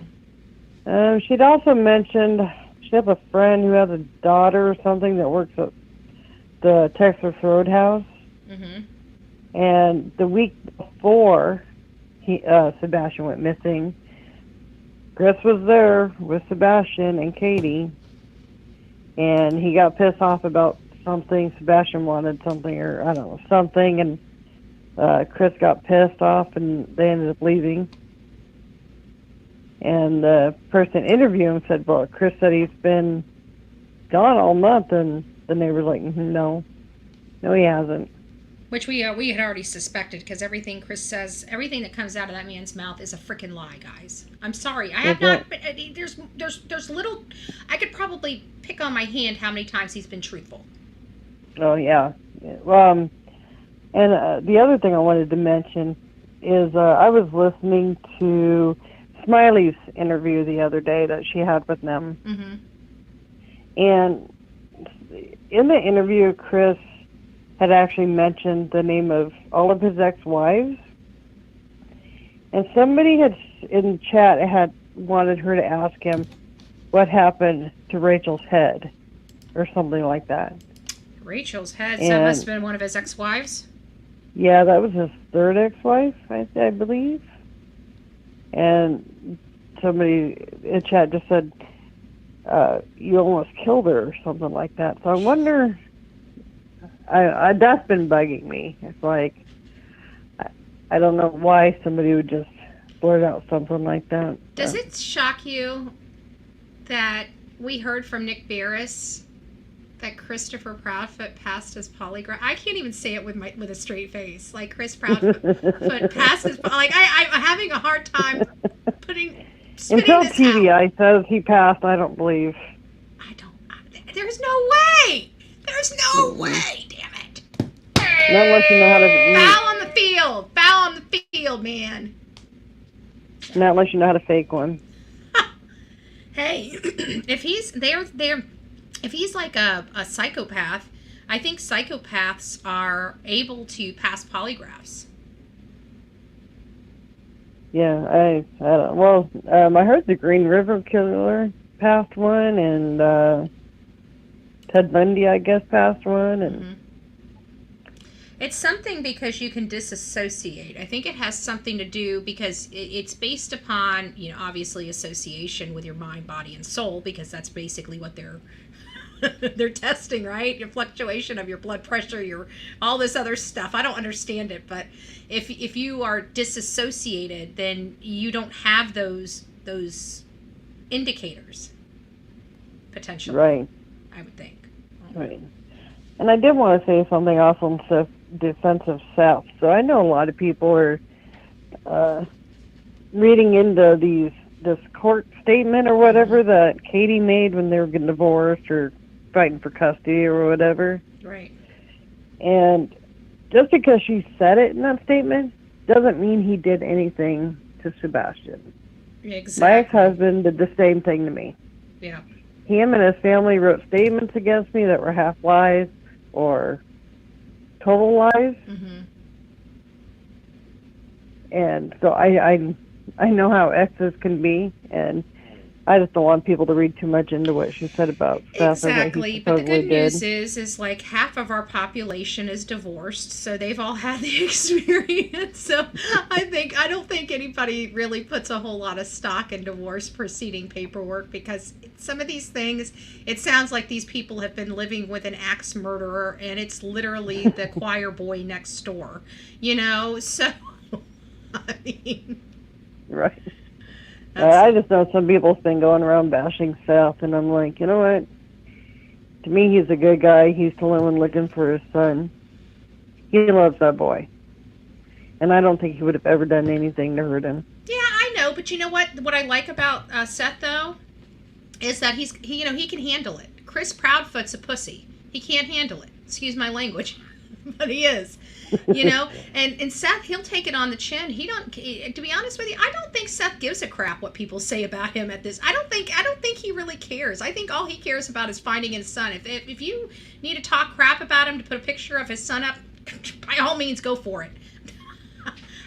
She'd also mentioned she has a friend who has a daughter or something that works at the Texas Roadhouse. Mm-hmm. And the week before Sebastian went missing, Chris was there with Sebastian and Katie, and he got pissed off about something. Sebastian wanted something, or I don't know, something, and Chris got pissed off, and they ended up leaving. And the person interviewing him said, well, Chris said he's been gone all month, and the neighbor's like, no, he hasn't. Which we had already suspected, because everything Chris says, everything that comes out of that man's mouth is a freaking lie, guys. I'm sorry. I have not. There's little. I could probably pick on my hand how many times he's been truthful. Oh yeah. And the other thing I wanted to mention is I was listening to Smiley's interview the other day that she had with them, and in the interview, Chris had actually mentioned the name of all of his ex-wives, and somebody had in chat had wanted her to ask him what happened to Rachel's head or something like that. Rachel's head, so that must have been one of his ex-wives? Yeah, that was his third ex-wife, I believe. And somebody in chat just said, you almost killed her or something like that. So I wonder, that's been bugging me. It's like, I don't know why somebody would just blurt out something like that. Does it shock you that we heard from Nick Barris that Christopher Proudfoot passed his polygraph? I can't even say it with a straight face. Like Chris Proudfoot passed his I'm having a hard time until TVI says he passed. I don't believe. There's no way. There's no way. Damn it. Not unless you know how to. Foul on the field. Foul on the field, man. Not unless you know how to fake one. Hey, if he's if he's like a psychopath, I think psychopaths are able to pass polygraphs. Yeah, I don't. Well, I heard the Green River Killer passed one, and Ted Bundy, I guess, passed one, and. It's something because you can disassociate. I think it has something to do because it's based upon, obviously association with your mind, body, and soul, because that's basically what they're testing, right? Your fluctuation of your blood pressure, your all this other stuff. I don't understand it, but if you are disassociated, then you don't have those indicators, potentially. Right. I would think. Right. And I did want to say something also in defense of Seth. So I know a lot of people are reading into this court statement or whatever that Katie made when they were getting divorced or fighting for custody or whatever. Right. And just because she said it in that statement doesn't mean he did anything to Sebastian. Exactly. My ex-husband did the same thing to me. Yeah. Him and his family wrote statements against me that were half lies or total lies. Mm-hmm. And so I know how exes can be, and I just don't want people to read too much into what she said about Seth. Exactly, but the good did. news is like half of our population is divorced, so they've all had the experience. So I don't think anybody really puts a whole lot of stock in divorce proceeding paperwork, because some of these things, it sounds like these people have been living with an axe murderer, and it's literally the choir boy next door, you know. So I mean, right. I just know some people's been going around bashing Seth, and I'm like, you know what? To me, he's a good guy. He's the one looking for his son. He loves that boy. And I don't think he would have ever done anything to hurt him. Yeah, I know, but you know what? What I like about Seth, though, is that he can handle it. Chris Proudfoot's a pussy. He can't handle it. Excuse my language, but he is. You know, and Seth, he'll take it on the chin. He don't. To be honest with you, I don't think Seth gives a crap what people say about him at this. I don't think he really cares. I think all he cares about is finding his son. If you need to talk crap about him, to put a picture of his son up, by all means, go for it.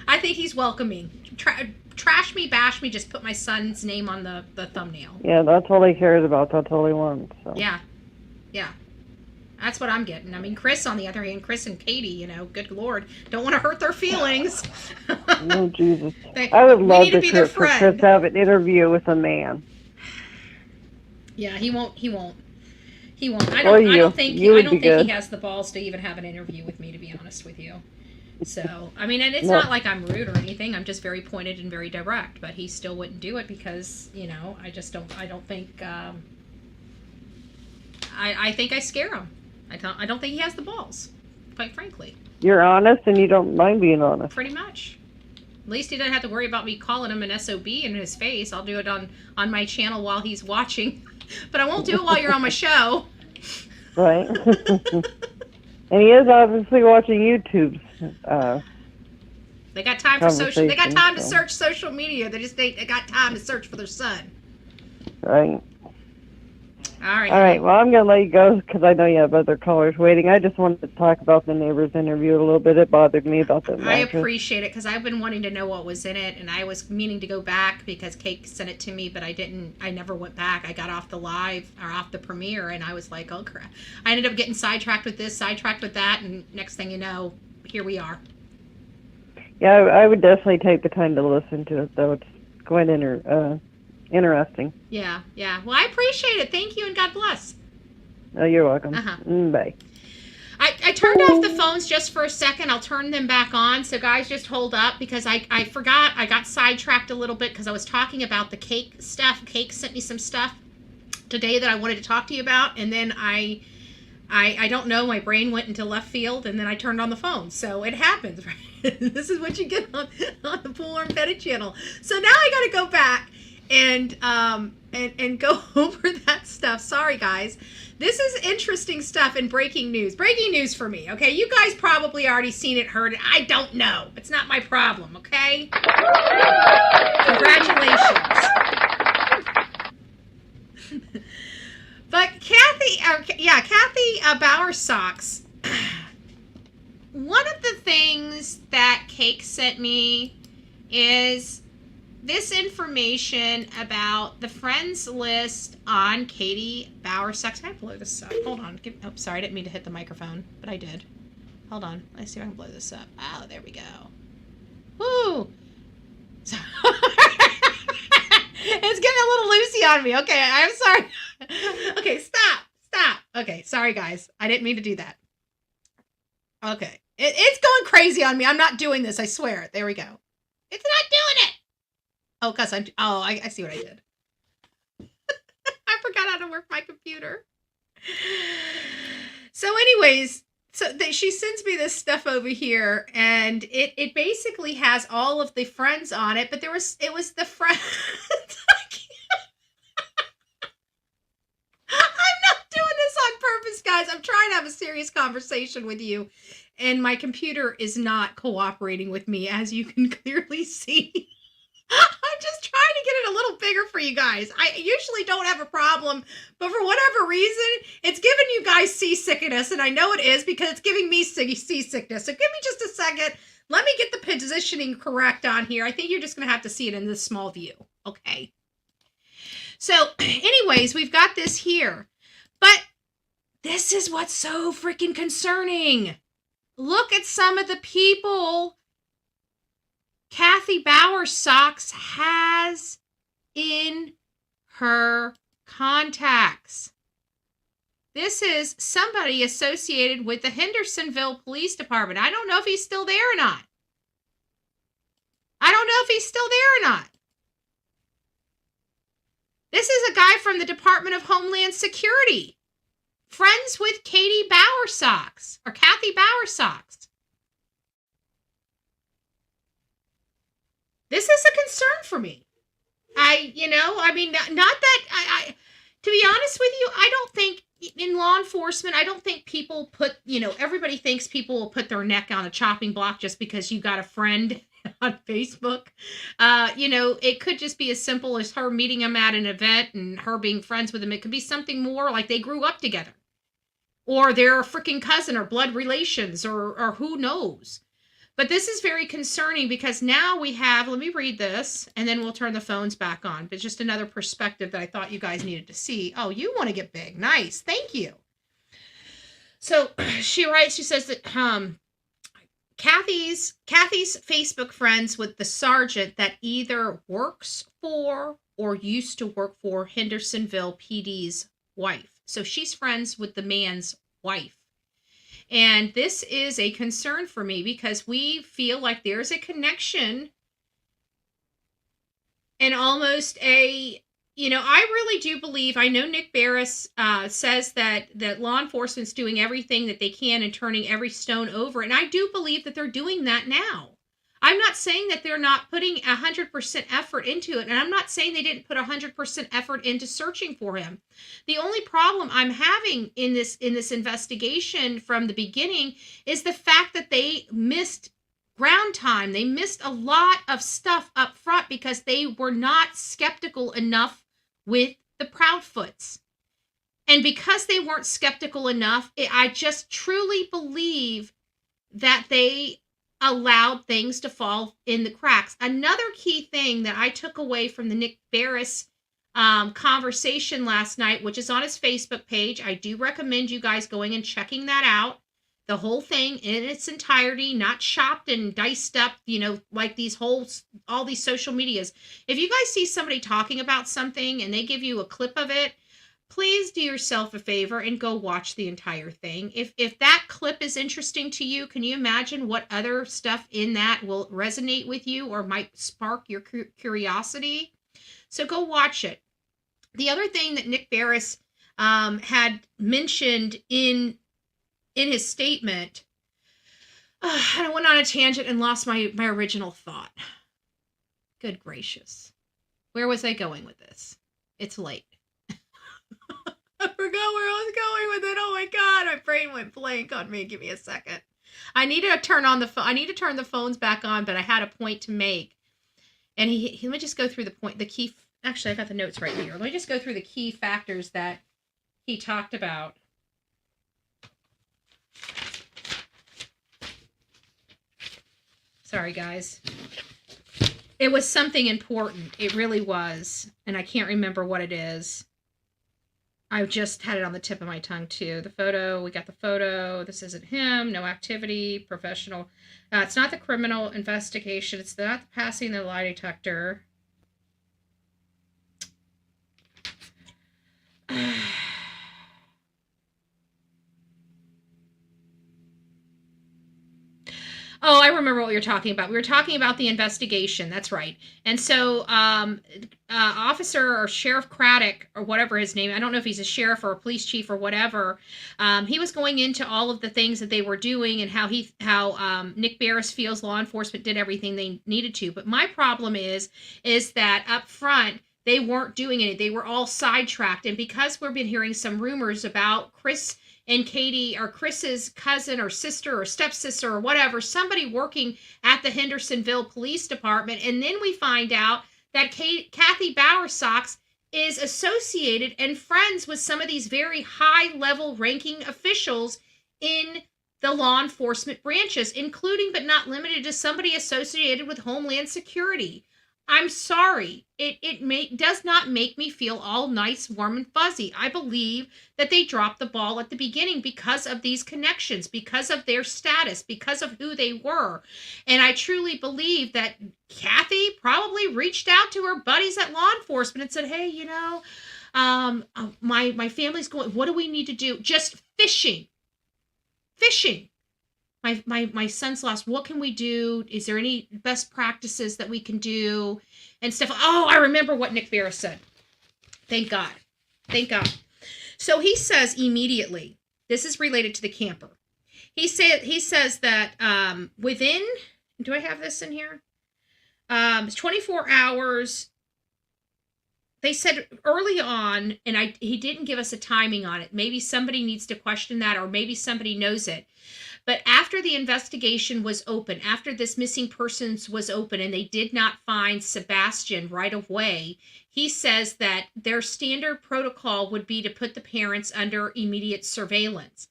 I think he's welcoming. Trash me, bash me, just put my son's name on the thumbnail. Yeah, that's all he cares about. That's all he wants. So. Yeah. That's what I'm getting. I mean, Chris, on the other hand, Chris and Katie, you know, good Lord, don't want to hurt their feelings. Oh, Jesus. I would love for Chris to have an interview with a man. Yeah, he won't. I don't think he has the balls to even have an interview with me, to be honest with you. So, I mean, and it's not like I'm rude or anything. I'm just very pointed and very direct, but he still wouldn't do it because, you know, I don't think, I think I scare him. I don't think he has the balls, quite frankly. You're honest, and you don't mind being honest. Pretty much. At least he doesn't have to worry about me calling him an SOB in his face. I'll do it on my channel while he's watching, but I won't do it while you're on my show. Right. And he is obviously watching YouTube's. They got time for social. They got time to search social media. They got time to search for their son. Right. All right. All right. Well, I'm going to let you go because I know you have other callers waiting. I just wanted to talk about the neighbor's interview a little bit. It bothered me about that mattress. I appreciate it because I've been wanting to know what was in it, and I was meaning to go back because Kate sent it to me, but I didn't. I never went back. I got off the live or off the premiere, and I was like, oh crap. I ended up getting sidetracked with this, sidetracked with that, and next thing you know, here we are. Yeah, I would definitely take the time to listen to it, though. It's quite interesting. Yeah. Well, I appreciate it. Thank you, and God bless. Oh, you're welcome. Bye. I turned off the phones just for a second. I'll turn them back on. So, guys, just hold up because I forgot. I got sidetracked a little bit because I was talking about the cake stuff. Cake sent me some stuff today that I wanted to talk to you about, and then I don't know. My brain went into left field, and then I turned on the phone. So it happens, right? This is what you get on the Bullhorn Petty channel. So now I got to go back and go over that stuff. Sorry, guys. This is interesting stuff and breaking news. Breaking news for me, okay? You guys probably already seen it, heard it. I don't know. It's not my problem, okay? Congratulations. But Kathy Bowersocks, one of the things that Cake sent me is this information about the friends list on Katie Bowersocks. Can I blow this up? Hold on. Sorry, I didn't mean to hit the microphone, but I did. Hold on. Let's see if I can blow this up. Oh, there we go. Woo! It's getting a little loosey on me. Okay, I'm sorry. Okay, stop. Okay, sorry, guys. I didn't mean to do that. Okay. It's going crazy on me. I'm not doing this, I swear. There we go. It's not doing it. Oh, because I see what I did. forgot how to work my computer. So anyways, she sends me this stuff over here, and it basically has all of the friends on it, but it was the friends. I'm not doing this on purpose, guys. I'm trying to have a serious conversation with you, and my computer is not cooperating with me, as you can clearly see. I'm just trying to get it a little bigger for you guys. I usually don't have a problem, but for whatever reason, it's giving you guys seasickness, and I know it is because it's giving me seasickness. So give me just a second. Let me get the positioning correct on here. I think you're just going to have to see it in this small view. Okay. So anyways, we've got this here, but this is what's so freaking concerning. Look at some of the people Kathy Bowersox has in her contacts. This is somebody associated with the Hendersonville Police Department. I don't know if he's still there or not. This is a guy from the Department of Homeland Security. Friends with Katie Bowersox, or Kathy Bowersox. This is a concern for me. To be honest with you, I don't think in law enforcement, I don't think people put, everybody thinks people will put their neck on a chopping block just because you got a friend on Facebook. It could just be as simple as her meeting him at an event and her being friends with him. It could be something more like they grew up together, or they're a freaking cousin or blood relations, or who knows. But this is very concerning because now we have, let me read this, and then we'll turn the phones back on. But just another perspective that I thought you guys needed to see. Oh, you want to get big. Nice. Thank you. So she writes, she says that Kathy's Facebook friends with the sergeant that either works for or used to work for Hendersonville PD's wife. So she's friends with the man's wife. And this is a concern for me because we feel like there's a connection and almost I really do believe, I know Nick Barris says that law enforcement's doing everything that they can and turning every stone over. And I do believe that they're doing that now. I'm not saying that they're not putting 100% effort into it. And I'm not saying they didn't put 100% effort into searching for him. The only problem I'm having in this investigation from the beginning is the fact that they missed ground time. They missed a lot of stuff up front because they were not skeptical enough with the Proudfoots. And because they weren't skeptical enough, I just truly believe that they allowed things to fall in the cracks. Another key thing that I took away from the Nick Barris conversation last night, which is on his Facebook page, I do recommend you guys going and checking that out. The whole thing in its entirety, not chopped and diced up, like all these social medias. If you guys see somebody talking about something and they give you a clip of it, please do yourself a favor and go watch the entire thing. If that clip is interesting to you, can you imagine what other stuff in that will resonate with you or might spark your curiosity? So go watch it. The other thing that Nick Barris had mentioned in his statement, I went on a tangent and lost my original thought. Good gracious. Where was I going with this? It's late. I forgot where I was going with it. Oh my God, my brain went blank on me. Give me a second. I need to turn the phones back on, but I had a point to make. And let me just go through actually I got the notes right here. Let me just go through the key factors that he talked about. Sorry, guys. It was something important. It really was. And I can't remember what it is. I just had it on the tip of my tongue, too. The photo, we got the photo. This isn't him. No activity. Professional. It's not the criminal investigation. It's not the passing the lie detector. Oh, I remember what you're talking about. We were talking about the investigation. That's right. And so, Officer or Sheriff Craddock, or whatever his name, I don't know if he's a sheriff or a police chief or whatever. He was going into all of the things that they were doing and how Nick Barris feels law enforcement did everything they needed to. But my problem is that up front, they weren't doing it. They were all sidetracked. And because we've been hearing some rumors about Chris and Katie, or Chris's cousin or sister or stepsister or whatever, somebody working at the Hendersonville Police Department. And then we find out that Kathy Bowersox is associated and friends with some of these very high-level ranking officials in the law enforcement branches, including but not limited to somebody associated with Homeland Security. I'm sorry. It does not make me feel all nice, warm, and fuzzy. I believe that they dropped the ball at the beginning because of these connections, because of their status, because of who they were. And I truly believe that Kathy probably reached out to her buddies at law enforcement and said, hey, my family's going, what do we need to do? Just fishing. My son's lost. What can we do? Is there any best practices that we can do? And stuff. Oh, I remember what Nick Barris said. Thank God. So he says immediately, this is related to the camper. He says that within, do I have this in here? 24 hours. They said early on, and he didn't give us a timing on it. Maybe somebody needs to question that, or maybe somebody knows it. But after the investigation was open, after this missing persons was open, and they did not find Sebastian right away, he says that their standard protocol would be to put the parents under immediate surveillance.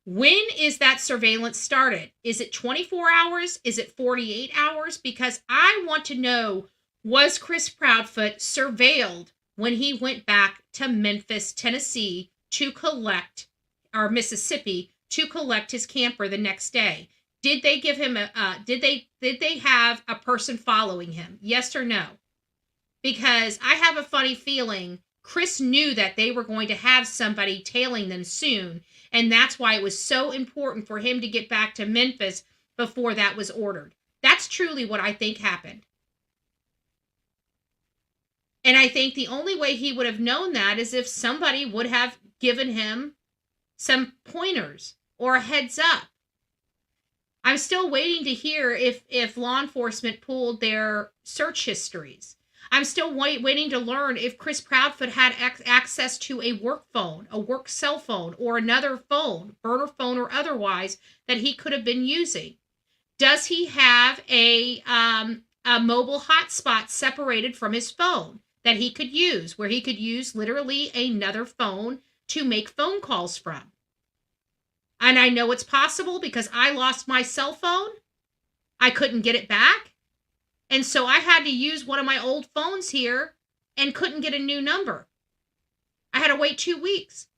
When is that surveillance started? Is it 24 hours? Is it 48 hours? Because I want to know, was Chris Proudfoot surveilled when he went back to Memphis, Tennessee to collect, or Mississippi, to collect his camper the next day? Did they give him did they have a person following him? Yes or no? Because I have a funny feeling Chris knew that they were going to have somebody tailing them soon, and that's why it was so important for him to get back to Memphis before that was ordered. That's truly what I think happened. And I think the only way he would have known that is if somebody would have given him some pointers or a heads up. I'm still waiting to hear if law enforcement pulled their search histories. I'm still waiting to learn if Chris Proudfoot had access to a work phone, a work cell phone, or another phone, burner phone or otherwise, that he could have been using. Does he have a mobile hotspot separated from his phone that he could use, where he could use literally another phone to make phone calls from? And I know it's possible because I lost my cell phone. I couldn't get it back. And so I had to use one of my old phones here and couldn't get a new number. I had to wait 2 weeks.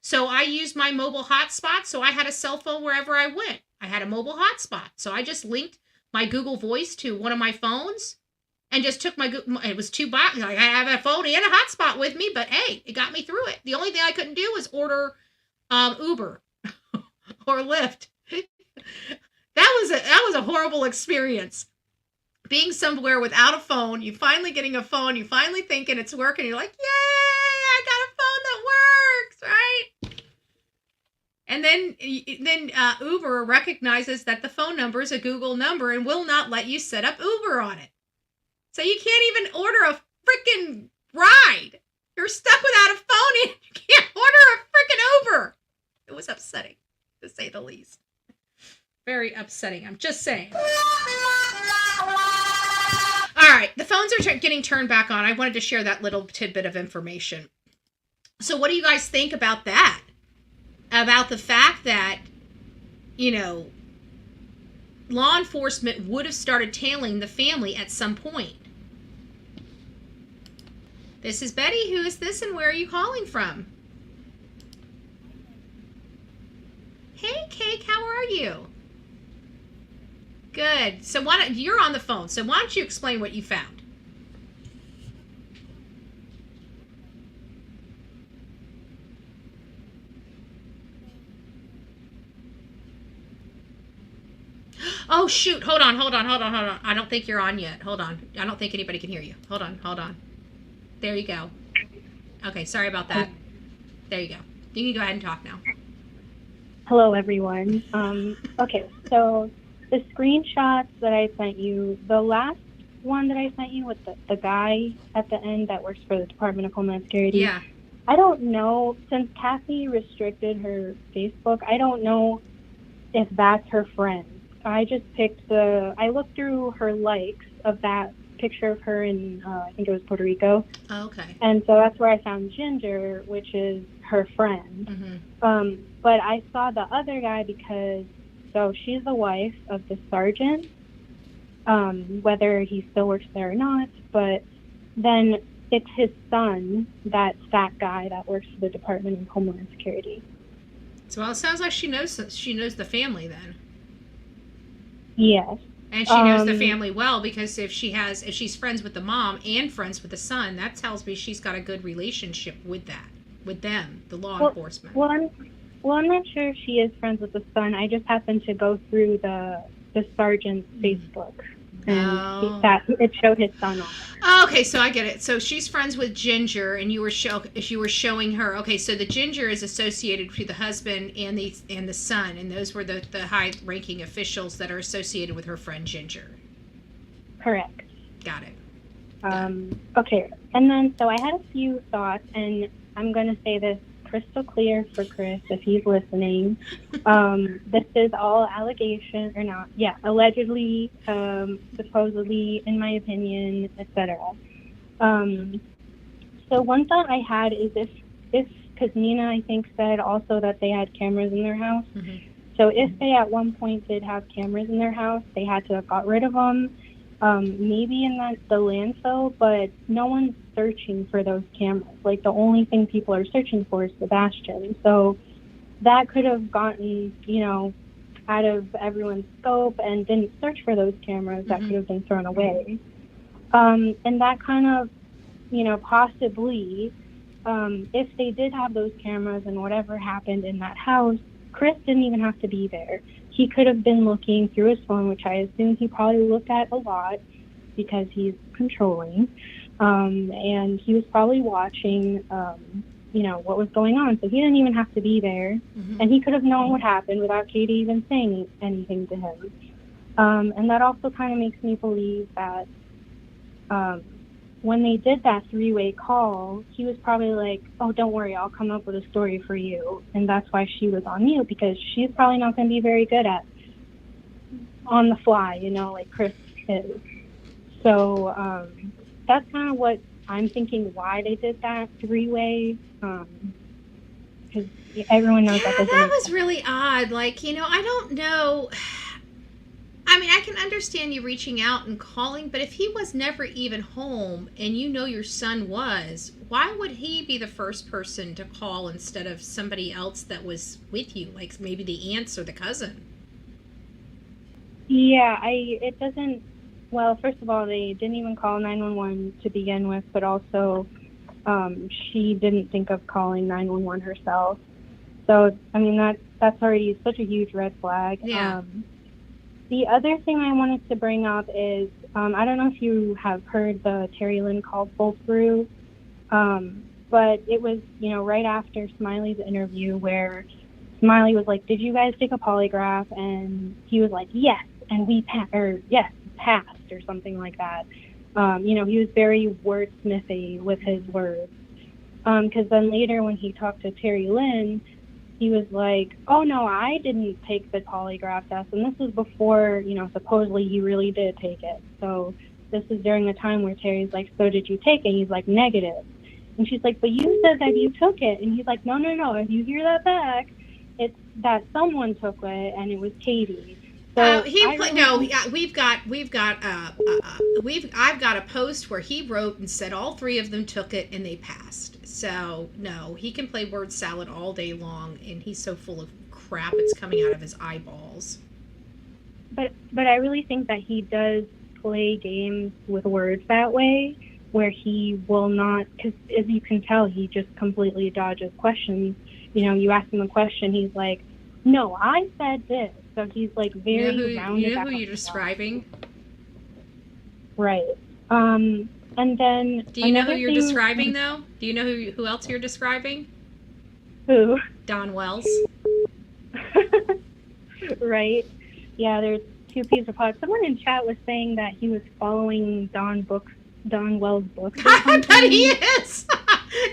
So I used my mobile hotspot. So I had a cell phone wherever I went. I had a mobile hotspot. So I just linked my Google Voice to one of my phones and just took it was $2. I have a phone and a hotspot with me, but hey, it got me through it. The only thing I couldn't do was order Uber or Lyft. That was a horrible experience. Being somewhere without a phone, you finally getting a phone, you finally thinking it's working, you're like, yay, I got a phone that works, right? And then Uber recognizes that the phone number is a Google number and will not let you set up Uber on it. So you can't even order a freaking ride. You're stuck without a phone and you can't order a freaking Uber. It was upsetting, to say the least. Very upsetting, I'm just saying. All right, the phones are getting turned back on. I wanted to share that little tidbit of information. So what do you guys think about that? About the fact that, law enforcement would have started tailing the family at some point. This is Betty. Who is this and where are you calling from? Hey, Cake, how are you? Good. So you're on the phone, so why don't you explain what you found? Oh, shoot. Hold on. I don't think you're on yet. Hold on. I don't think anybody can hear you. Hold on. There you go. Okay, sorry about that. There you go. You can go ahead and talk now. Hello, everyone. Okay, so the screenshots that I sent you, the last one that I sent you with the guy at the end that works for the Department of Homeland Security. Yeah. I don't know, since Kathy restricted her Facebook, I don't know if that's her friend. I just picked I looked through her likes of that picture of her in, I think it was Puerto Rico. Oh, okay. And so that's where I found Ginger, which is her friend. Mm-hmm. But I saw the other guy because, so she's the wife of the sergeant, whether he still works there or not, but then it's his son, that fat guy that works for the Department of Homeland Security. So, well, it sounds like she knows the family then. Yes. And she knows the family well, because if she's friends with the mom and friends with the son, that tells me she's got a good relationship with them, the law enforcement. Well, I'm not sure if she is friends with the son. I just happened to go through the sergeant's Facebook, and that it showed his son on it. Okay, so I get it. So she's friends with Ginger, and you were showing her. Okay, so the Ginger is associated with the husband and the son, and those were the high-ranking officials that are associated with her friend Ginger. Correct. Got it. Okay, and then so I had a few thoughts, and I'm going to say this crystal clear for Chris if he's listening. This is all allegation or not? Yeah, allegedly, supposedly, in my opinion, etc. So one thought I had is if because Nina I think said also that they had cameras in their house. Mm-hmm. So if they at one point did have cameras in their house, they had to have got rid of them. Maybe in the landfill, but no one's searching for those cameras. Like, the only thing people are searching for is Sebastian. So that could have gotten, out of everyone's scope and didn't search for those cameras. That could have been thrown away. And that kind of, possibly, if they did have those cameras and whatever happened in that house, Chris didn't even have to be there. He could have been looking through his phone, which I assume he probably looked at a lot because he's controlling. And he was probably watching, what was going on. So he didn't even have to be there. Mm-hmm. And he could have known what happened without Katie even saying anything to him. And that also kind of makes me believe that when they did that three-way call, he was probably like, oh, don't worry, I'll come up with a story for you. And that's why she was on mute, because she's probably not going to be very good at on the fly, like Chris is. So that's kind of what I'm thinking why they did that three-way, because everyone knows that doesn't that was really odd. Like, I don't know. I mean, I can understand you reaching out and calling, but if he was never even home and your son was, why would he be the first person to call instead of somebody else that was with you, like maybe the aunts or the cousin? Yeah, it doesn't, well, first of all, they didn't even call 911 to begin with, but also she didn't think of calling 911 herself. So, I mean, that's already such a huge red flag. Yeah. The other thing I wanted to bring up is, I don't know if you have heard the Terry Lynn call pulled through, but it was, right after Smiley's interview where Smiley was like, did you guys take a polygraph? And he was like, yes, and we passed, or something like that. He was very wordsmithy with his words. Because then later when he talked to Terry Lynn, he was like, oh, no, I didn't take the polygraph test. And this was before, supposedly he really did take it. So this is during the time where Terry's like, so did you take it? He's like, negative. And she's like, but you said that you took it. And he's like, no. If you hear that back, it's that someone took it, and it was Katie. So I've got a post where he wrote and said all three of them took it and they passed. So no, he can play word salad all day long, and he's so full of crap it's coming out of his eyeballs. But I really think that he does play games with words that way, where he will not, because as you can tell, he just completely dodges questions. You ask him a question, he's like, no, I said this. So he's like very roundabout. You know who you're describing? Right. And then do you know who you're describing though? Do you know who else you're describing? Who? Don Wells. Right. Yeah, there's two pieces of pot. Someone in chat was saying that he was following Don Wells' books. I bet he is.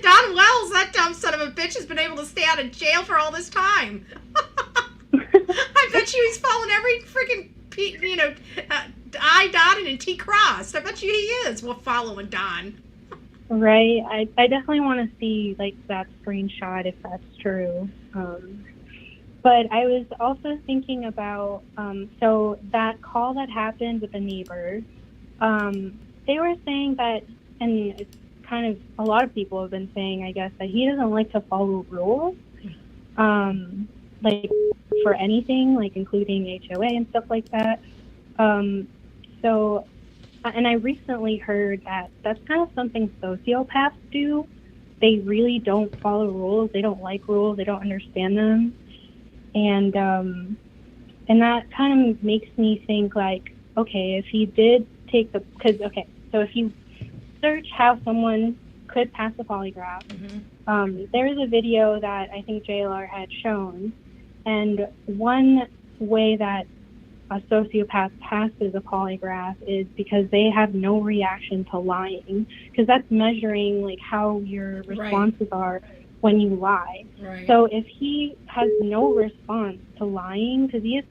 Don Wells, that dumb son of a bitch, has been able to stay out of jail for all this time. I bet you he's following every freaking, I dotted and T crossed. I bet you he is. Well, following Don. Right. I definitely want to see like that screenshot if that's true. But I was also thinking about so that call that happened with the neighbors. They were saying that, and it's kind of a lot of people have been saying, I guess, that he doesn't like to follow rules, like for anything, like including HOA and stuff like that. So, and I recently heard that that's kind of something sociopaths do. They really don't follow rules. They don't like rules. They don't understand them. And that kind of makes me think like, okay, if he did take so if you search how someone could pass a polygraph, there is a video that I think JLR had shown, and one way that a sociopath passes a polygraph is because they have no reaction to lying, because that's measuring like how your responses are when you lie. Right. So if he has no response to lying, because he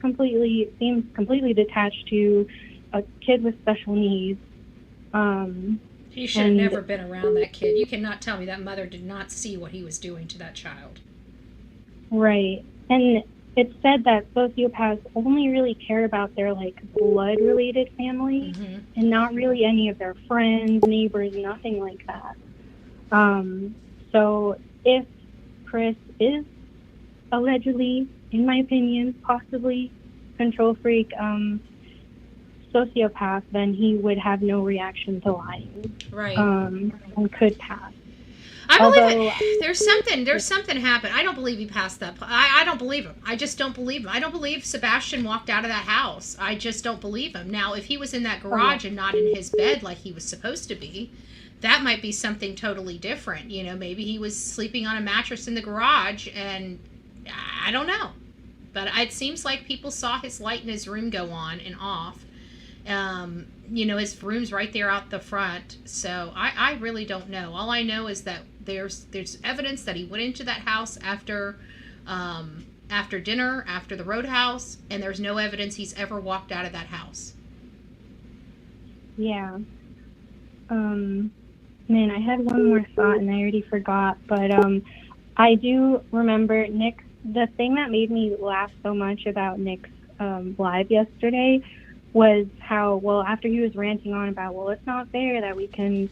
seems completely detached to a kid with special needs. He should have never been around that kid. You cannot tell me that mother did not see what he was doing to that child. Right. And it's said that sociopaths only really care about their like blood-related family, and not really any of their friends, neighbors, nothing like that. So if Chris is allegedly, in my opinion, possibly control freak sociopath, then he would have no reaction to lying. Right. And could pass. I believe there's something happened. I don't believe he passed that. I don't believe him. I just don't believe him. I don't believe Sebastian walked out of that house. I just don't believe him. Now, if he was in that garage and not in his bed like he was supposed to be, that might be something totally different. You know, maybe he was sleeping on a mattress in the garage, and I don't know. But it seems like people saw his light in his room go on and off. His room's right there out the front. So I really don't know. All I know is that there's evidence that he went into that house after dinner, after the roadhouse, and there's no evidence he's ever walked out of that house. Yeah. Man, I had one more thought and I already forgot, but I do remember Nick. The thing that made me laugh so much about Nick's live yesterday was how, well, after he was ranting on about, well, it's not fair that we can,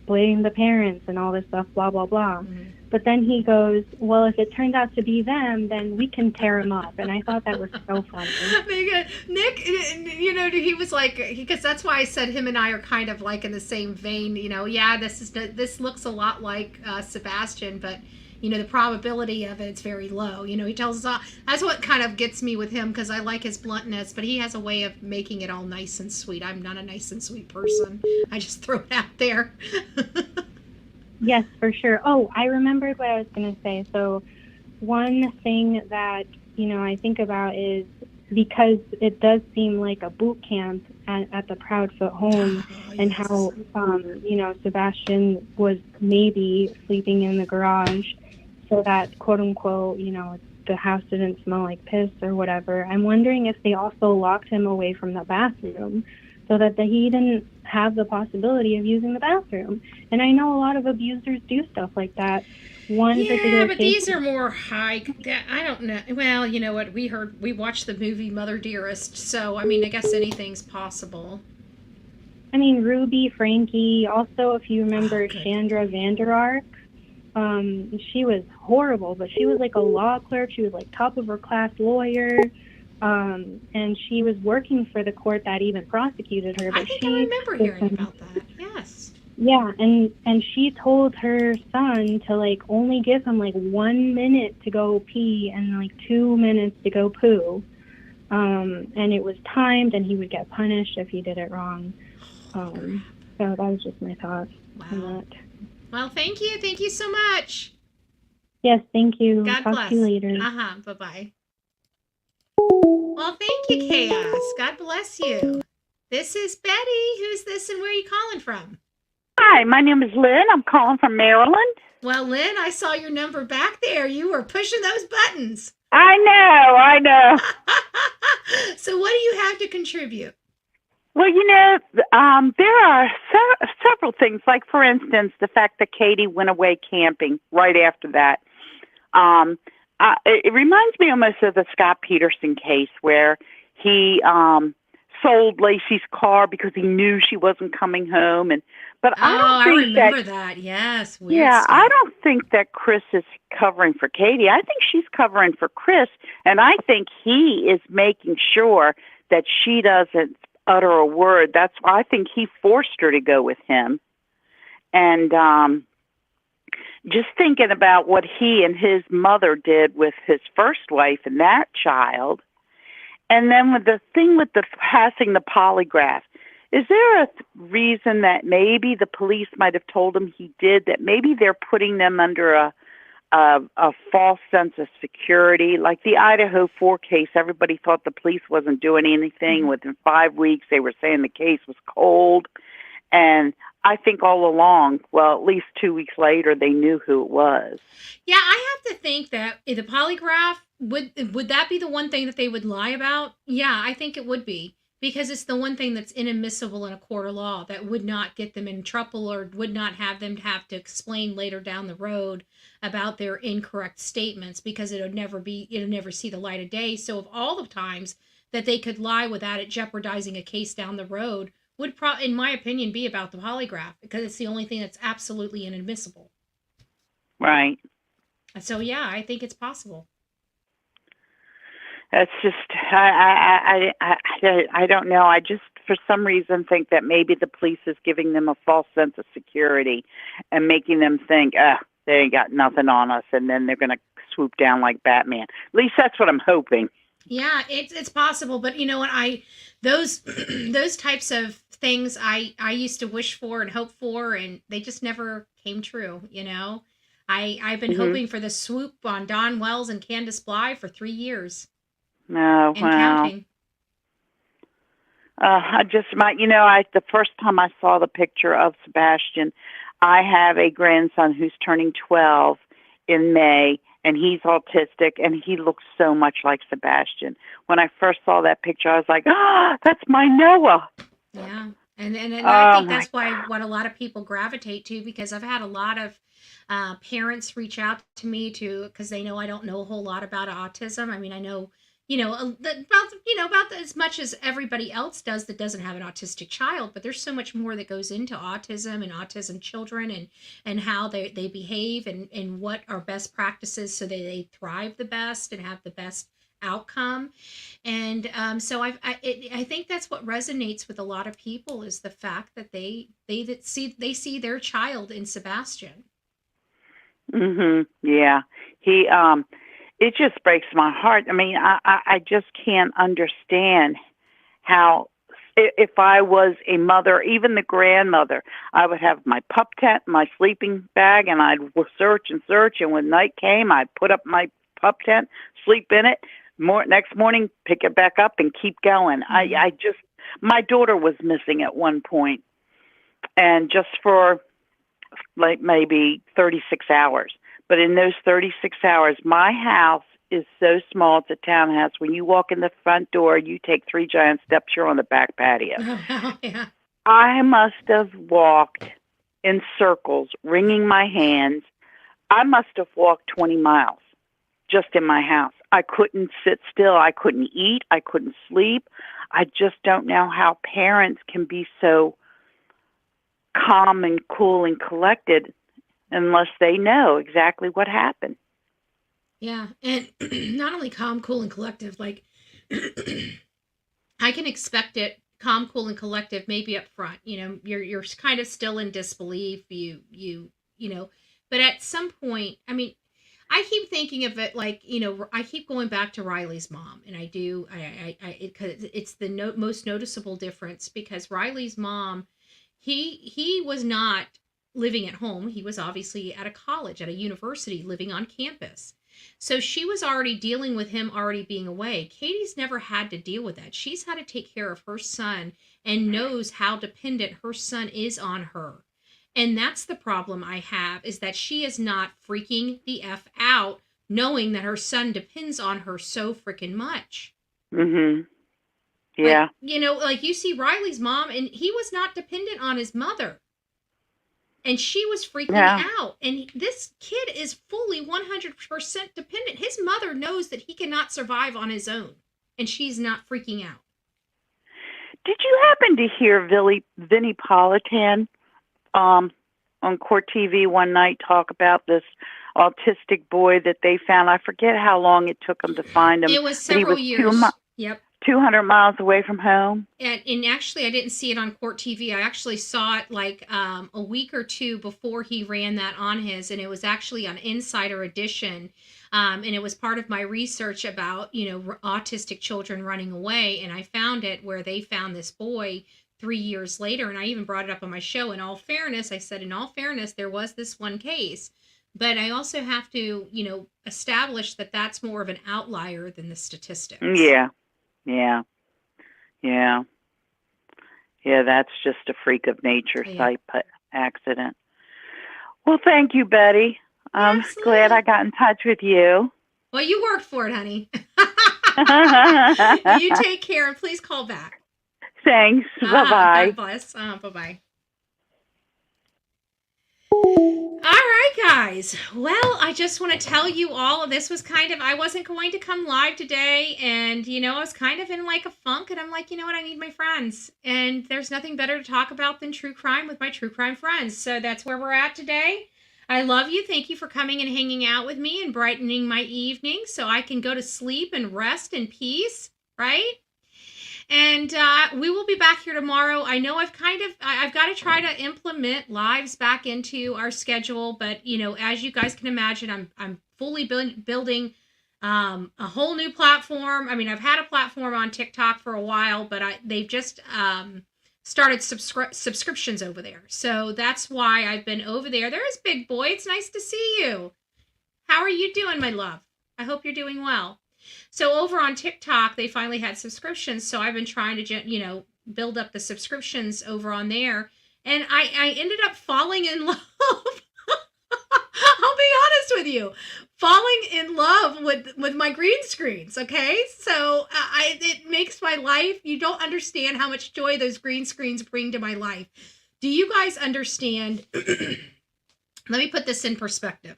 blame the parents and all this stuff, blah, blah, blah. But then he goes, well, if it turns out to be them, then we can tear them up. And I thought that was so funny. Nick, he was like, because that's why I said him and I are kind of like in the same vein. This looks a lot like Sebastian, but the probability of it's very low. He tells us all. That's what kind of gets me with him, because I like his bluntness, but he has a way of making it all nice and sweet. I'm not a nice and sweet person. I just throw it out there. Yes, for sure. Oh, I remembered what I was going to say. So one thing that, I think about is, because it does seem like a boot camp at the Proudfoot home, and how, Sebastian was maybe sleeping in the garage so that, quote unquote, the house didn't smell like piss or whatever. I'm wondering if they also locked him away from the bathroom so that he didn't have the possibility of using the bathroom. And I know a lot of abusers do stuff like that. But these are more high. I don't know. Well, you know what? We watched the movie Mother Dearest, so I guess anything's possible. Ruby, Frankie, also, if you remember Chandra Vanderark, she was horrible, but she was like a law clerk. She was like top of her class lawyer. And she was working for the court that even prosecuted her. But I think I remember hearing about that. Yes. Yeah, and she told her son to like only give him like 1 minute to go pee and like 2 minutes to go poo. And it was timed, and he would get punished if he did it wrong. So that was just my thoughts on Wow. that. Well, thank you. Thank you so much. Yes, thank you. God Talk bless. to you later. Bye-bye. Well, thank you, Chaos. God bless you. This is Betty. Who's this and where are you calling from? Hi, my name is Lynn. I'm calling from Maryland. Well, Lynn, I saw your number back there. You were pushing those buttons. I know. So what do you have to contribute? Well, there are several things. Like, for instance, the fact that Katie went away camping right after that. It reminds me almost of the Scott Peterson case where he sold Lacey's car because he knew she wasn't coming home. But I remember that. Yes. I don't think that Chris is covering for Katie. I think she's covering for Chris, and I think he is making sure that she doesn't utter a word. That's why I think he forced her to go with him. And just thinking about what he and his mother did with his first wife and that child, and then with the thing with the passing the polygraph, is there a reason that maybe the police might have told him he did, that maybe they're putting them under a false sense of security? Like the Idaho 4 case, everybody thought the police wasn't doing anything. Mm-hmm. Within 5 weeks, they were saying the case was cold. And I think all along, well, at least 2 weeks later, they knew who it was. Yeah, I have to think that the polygraph, would that be the one thing that they would lie about? Yeah, I think it would be. Because it's the one thing that's inadmissible in a court of law that would not get them in trouble or would not have them have to explain later down the road about their incorrect statements, because it'll never see the light of day. So of all the times that they could lie without it jeopardizing a case down the road would, in my opinion, be about the polygraph, because it's the only thing that's absolutely inadmissible. Right. So yeah, I think it's possible. That's just, I don't know. I just, for some reason, think that maybe the police is giving them a false sense of security and making them think, they ain't got nothing on us, and then they're going to swoop down like Batman. At least that's what I'm hoping. Yeah, it's possible, but you know what? Those types of things I used to wish for and hope for, and they just never came true. You know, I've been hoping for the swoop on Don Wells and Candace Bly for 3 years. No, and counting. The first time I saw the picture of Sebastian, I have a grandson who's turning 12 in May, and he's autistic, and he looks so much like Sebastian. When I first saw that picture, I was like, that's my Noah. Yeah, and I think that's what a lot of people gravitate to, because I've had a lot of parents reach out to me because they know I don't know a whole lot about autism. I mean, I know about as much as everybody else does that doesn't have an autistic child, but there's so much more that goes into autism and autism children and how they behave and what are best practices so that they thrive the best and have the best outcome. And so I think that's what resonates with a lot of people, is the fact that they see their child in Sebastian. Yeah. He it just breaks my heart. I mean, I just can't understand how, if I was a mother, even the grandmother, I would have my pup tent, my sleeping bag, and I'd search, and when night came, I'd put up my pup tent, sleep in it, next morning, pick it back up and keep going. My daughter was missing at one point, and just for like maybe 36 hours. But in those 36 hours, my house is so small, it's a townhouse. When you walk in the front door, you take 3 giant steps, you're on the back patio. Oh, yeah. I must have walked in circles, wringing my hands. I must have walked 20 miles just in my house. I couldn't sit still. I couldn't eat. I couldn't sleep. I just don't know how parents can be so calm and cool and collected unless they know exactly what happened. Yeah, and not only calm, cool, and collective, like I can expect it calm, cool, and collective, maybe up front. You know, you're kind of still in disbelief. You know, but at some point, I mean, I keep thinking of it like, you know, I keep going back to Riley's mom, and I do, it's the most noticeable difference, because Riley's mom, he was not living at home. He was obviously at a college, at a university, living on campus. So she was already dealing with him already being away. Katie's never had to deal with that. She's had to take care of her son and knows how dependent her son is on her. And that's the problem I have, is that she is not freaking the F out, knowing that her son depends on her so freaking much. Mm-hmm. Yeah. Like, you know, like you see Riley's mom, and he was not dependent on his mother. And she was freaking out. And this kid is fully 100% dependent. His mother knows that he cannot survive on his own. And she's not freaking out. Did you happen to hear Vinnie Politan on Court TV one night talk about this autistic boy that they found? I forget how long it took them to find him. It was several years. Yep. 200 miles away from home. And actually, I didn't see it on Court TV. I actually saw it like a week or two before he ran that on his, and it was actually on Insider Edition. And it was part of my research about, you know, autistic children running away. And I found it where they found this boy 3 years later. And I even brought it up on my show. In all fairness, I said, in all fairness, there was this one case. But I also have to, you know, establish that that's more of an outlier than the statistics. Yeah. That's just a freak of nature type accident. Well, thank you, Betty. I'm glad I got in touch with you. Well, you worked for it, honey. You take care, and please call back. Thanks. Bye-bye. God bless. Bye-bye. All right, guys. Well, I just want to tell you all, this was kind of, I wasn't going to come live today, and, you know, I was kind of in like a funk, and I'm like, you know what, I need my friends, and there's nothing better to talk about than true crime with my true crime friends, so that's where we're at today. I love you. Thank you for coming and hanging out with me and brightening my evening so I can go to sleep and rest in peace, right? And we will be back here tomorrow. I know I've got to try to implement lives back into our schedule, but you know, as you guys can imagine, I'm fully building a whole new platform. I mean, I've had a platform on TikTok for a while, but they've just started subscriptions over there. So that's why I've been over there. There's Big Boy. It's nice to see you. How are you doing, my love? I hope you're doing well. So over on TikTok, they finally had subscriptions. So I've been trying to, you know, build up the subscriptions over on there. And I ended up falling in love. I'll be honest with you. Falling in love with my green screens, okay? So it makes my life, you don't understand how much joy those green screens bring to my life. Do you guys understand? Let me put this in perspective.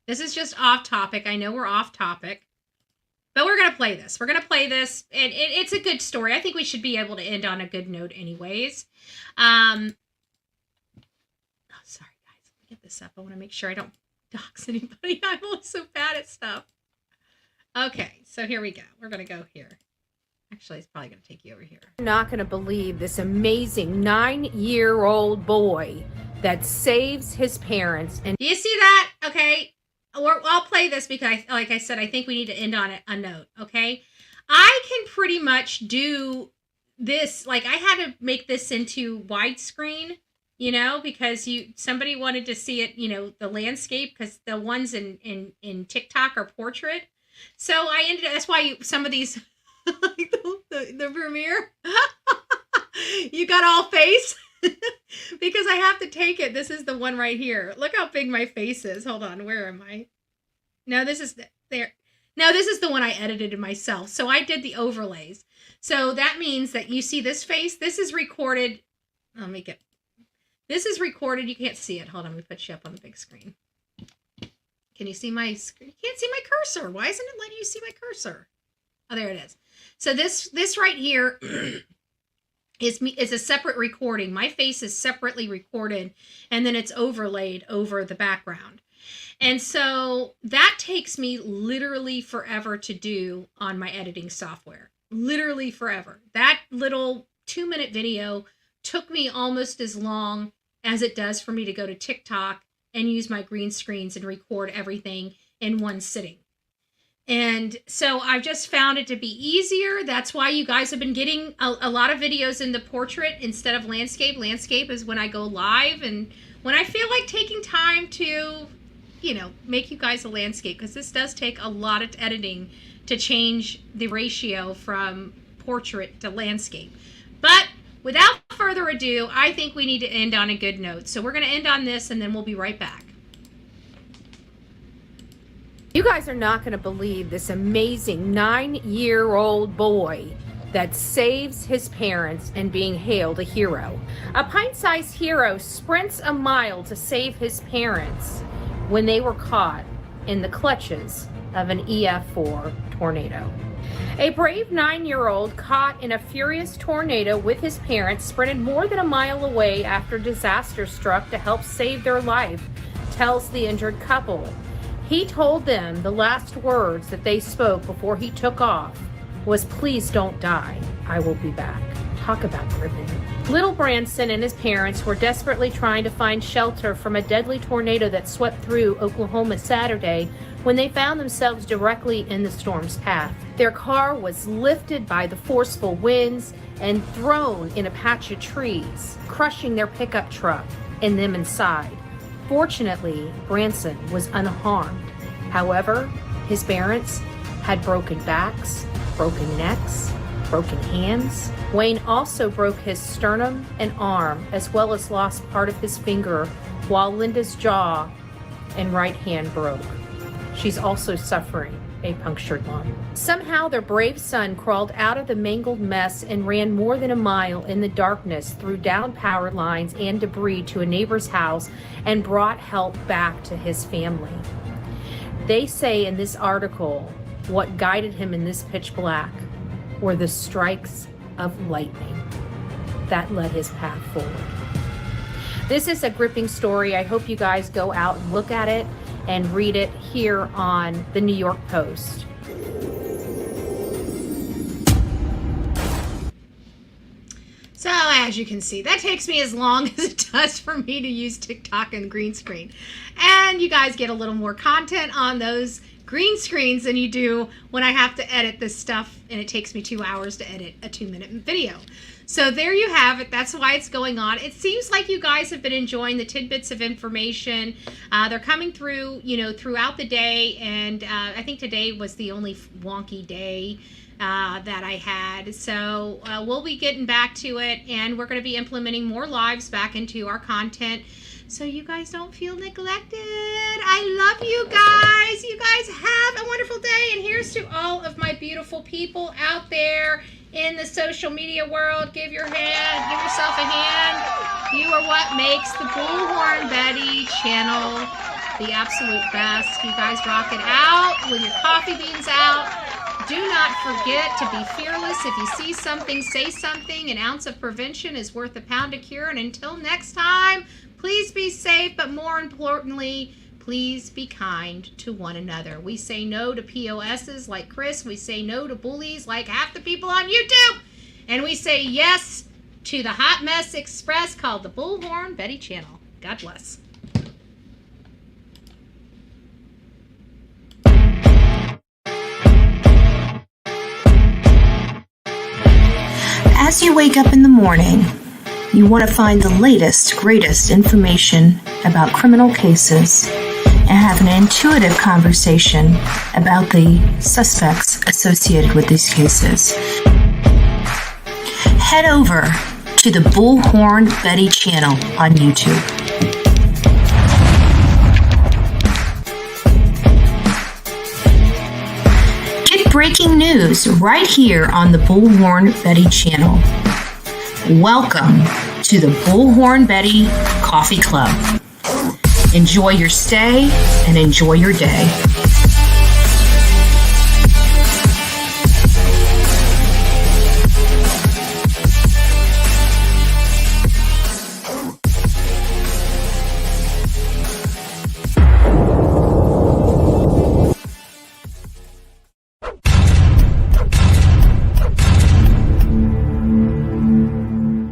This is just off topic. I know we're off topic, but we're going to play this. And it's a good story. I think we should be able to end on a good note anyways. Sorry, guys. Let me get this up. I want to make sure I don't dox anybody. I'm always so bad at stuff. Okay, so here we go. We're going to go here. Actually, it's probably going to take you over here. You're not going to believe this amazing 9-year-old boy that saves his parents. And do you see that? Okay. I'll play this because, like I said, I think we need to end on a note, okay? I can pretty much do this. Like, I had to make this into widescreen, you know, because somebody wanted to see it, you know, the landscape, because the ones in TikTok are portrait. So that's why some of these, like the premiere, you got all face. Because I have to take it. This is the one right here. Look how big my face is. Hold on. Where am I? No, this is there. No, this is the one I edited myself. So I did the overlays. So that means that you see this face. This is recorded. This is recorded. You can't see it. Hold on. Let me put you up on the big screen. Can you see my screen? You can't see my cursor. Why isn't it letting you see my cursor? Oh, there it is. So this right here is a separate recording. My face is separately recorded, and then it's overlaid over the background. And so that takes me literally forever to do on my editing software. Literally forever. That little 2-minute video took me almost as long as it does for me to go to TikTok and use my green screens and record everything in one sitting. And so I've just found it to be easier. That's why you guys have been getting a lot of videos in the portrait instead of landscape. Landscape is when I go live and when I feel like taking time to, you know, make you guys a landscape, because this does take a lot of editing to change the ratio from portrait to landscape. But without further ado, I think we need to end on a good note. So we're going to end on this and then we'll be right back. You guys are not going to believe this amazing 9-year-old boy that saves his parents and being hailed a hero. A pint-sized hero sprints a mile to save his parents when they were caught in the clutches of an EF4 tornado. A brave 9-year-old caught in a furious tornado with his parents sprinted more than a mile away after disaster struck to help save their life, tells the injured couple. He told them the last words that they spoke before he took off was, "Please don't die. I will be back." Talk about gripping. Little Branson and his parents were desperately trying to find shelter from a deadly tornado that swept through Oklahoma Saturday when they found themselves directly in the storm's path. Their car was lifted by the forceful winds and thrown in a patch of trees, crushing their pickup truck and them inside. Fortunately, Branson was unharmed. However, his parents had broken backs, broken necks, broken hands. Wayne also broke his sternum and arm, as well as lost part of his finger, while Linda's jaw and right hand broke. She's also suffering a punctured lung. Somehow their brave son crawled out of the mangled mess and ran more than a mile in the darkness through downed power lines and debris to a neighbor's house and brought help back to his family. They say in this article, what guided him in this pitch black were the strikes of lightning that led his path forward. This is a gripping story. I hope you guys go out and look at it and read it here on the New York Post. So as you can see, that takes me as long as it does for me to use TikTok and green screen. And you guys get a little more content on those green screens than you do when I have to edit this stuff, and it takes me 2 hours to edit a 2-minute video. So there you have it. That's why it's going on. It seems like you guys have been enjoying the tidbits of information. They're coming through, you know, throughout the day, and I think today was the only wonky day that I had. So we'll be getting back to it, and we're going to be implementing more lives back into our content so you guys don't feel neglected. I love you guys. You guys have a wonderful day, and here's to all of my beautiful people out there in the social media world. Give yourself a hand. You are what makes the Bullhorn Betty channel the absolute best. You guys rock it out with your coffee beans out. Do not forget to be fearless. If you see something, say something. An ounce of prevention is worth a pound of cure. And until next time, please be safe, but more importantly, please be kind to one another. We say no to POSs like Chris. We say no to bullies like half the people on YouTube. And we say yes to the Hot Mess Express called the Bullhorn Betty channel. God bless. As you wake up in the morning, you want to find the latest, greatest information about criminal cases and have an intuitive conversation about the suspects associated with these cases. Head over to the Bullhorn Betty channel on YouTube. Get breaking news right here on the Bullhorn Betty channel. Welcome to the Bullhorn Betty Coffee Club. Enjoy your stay and enjoy your day.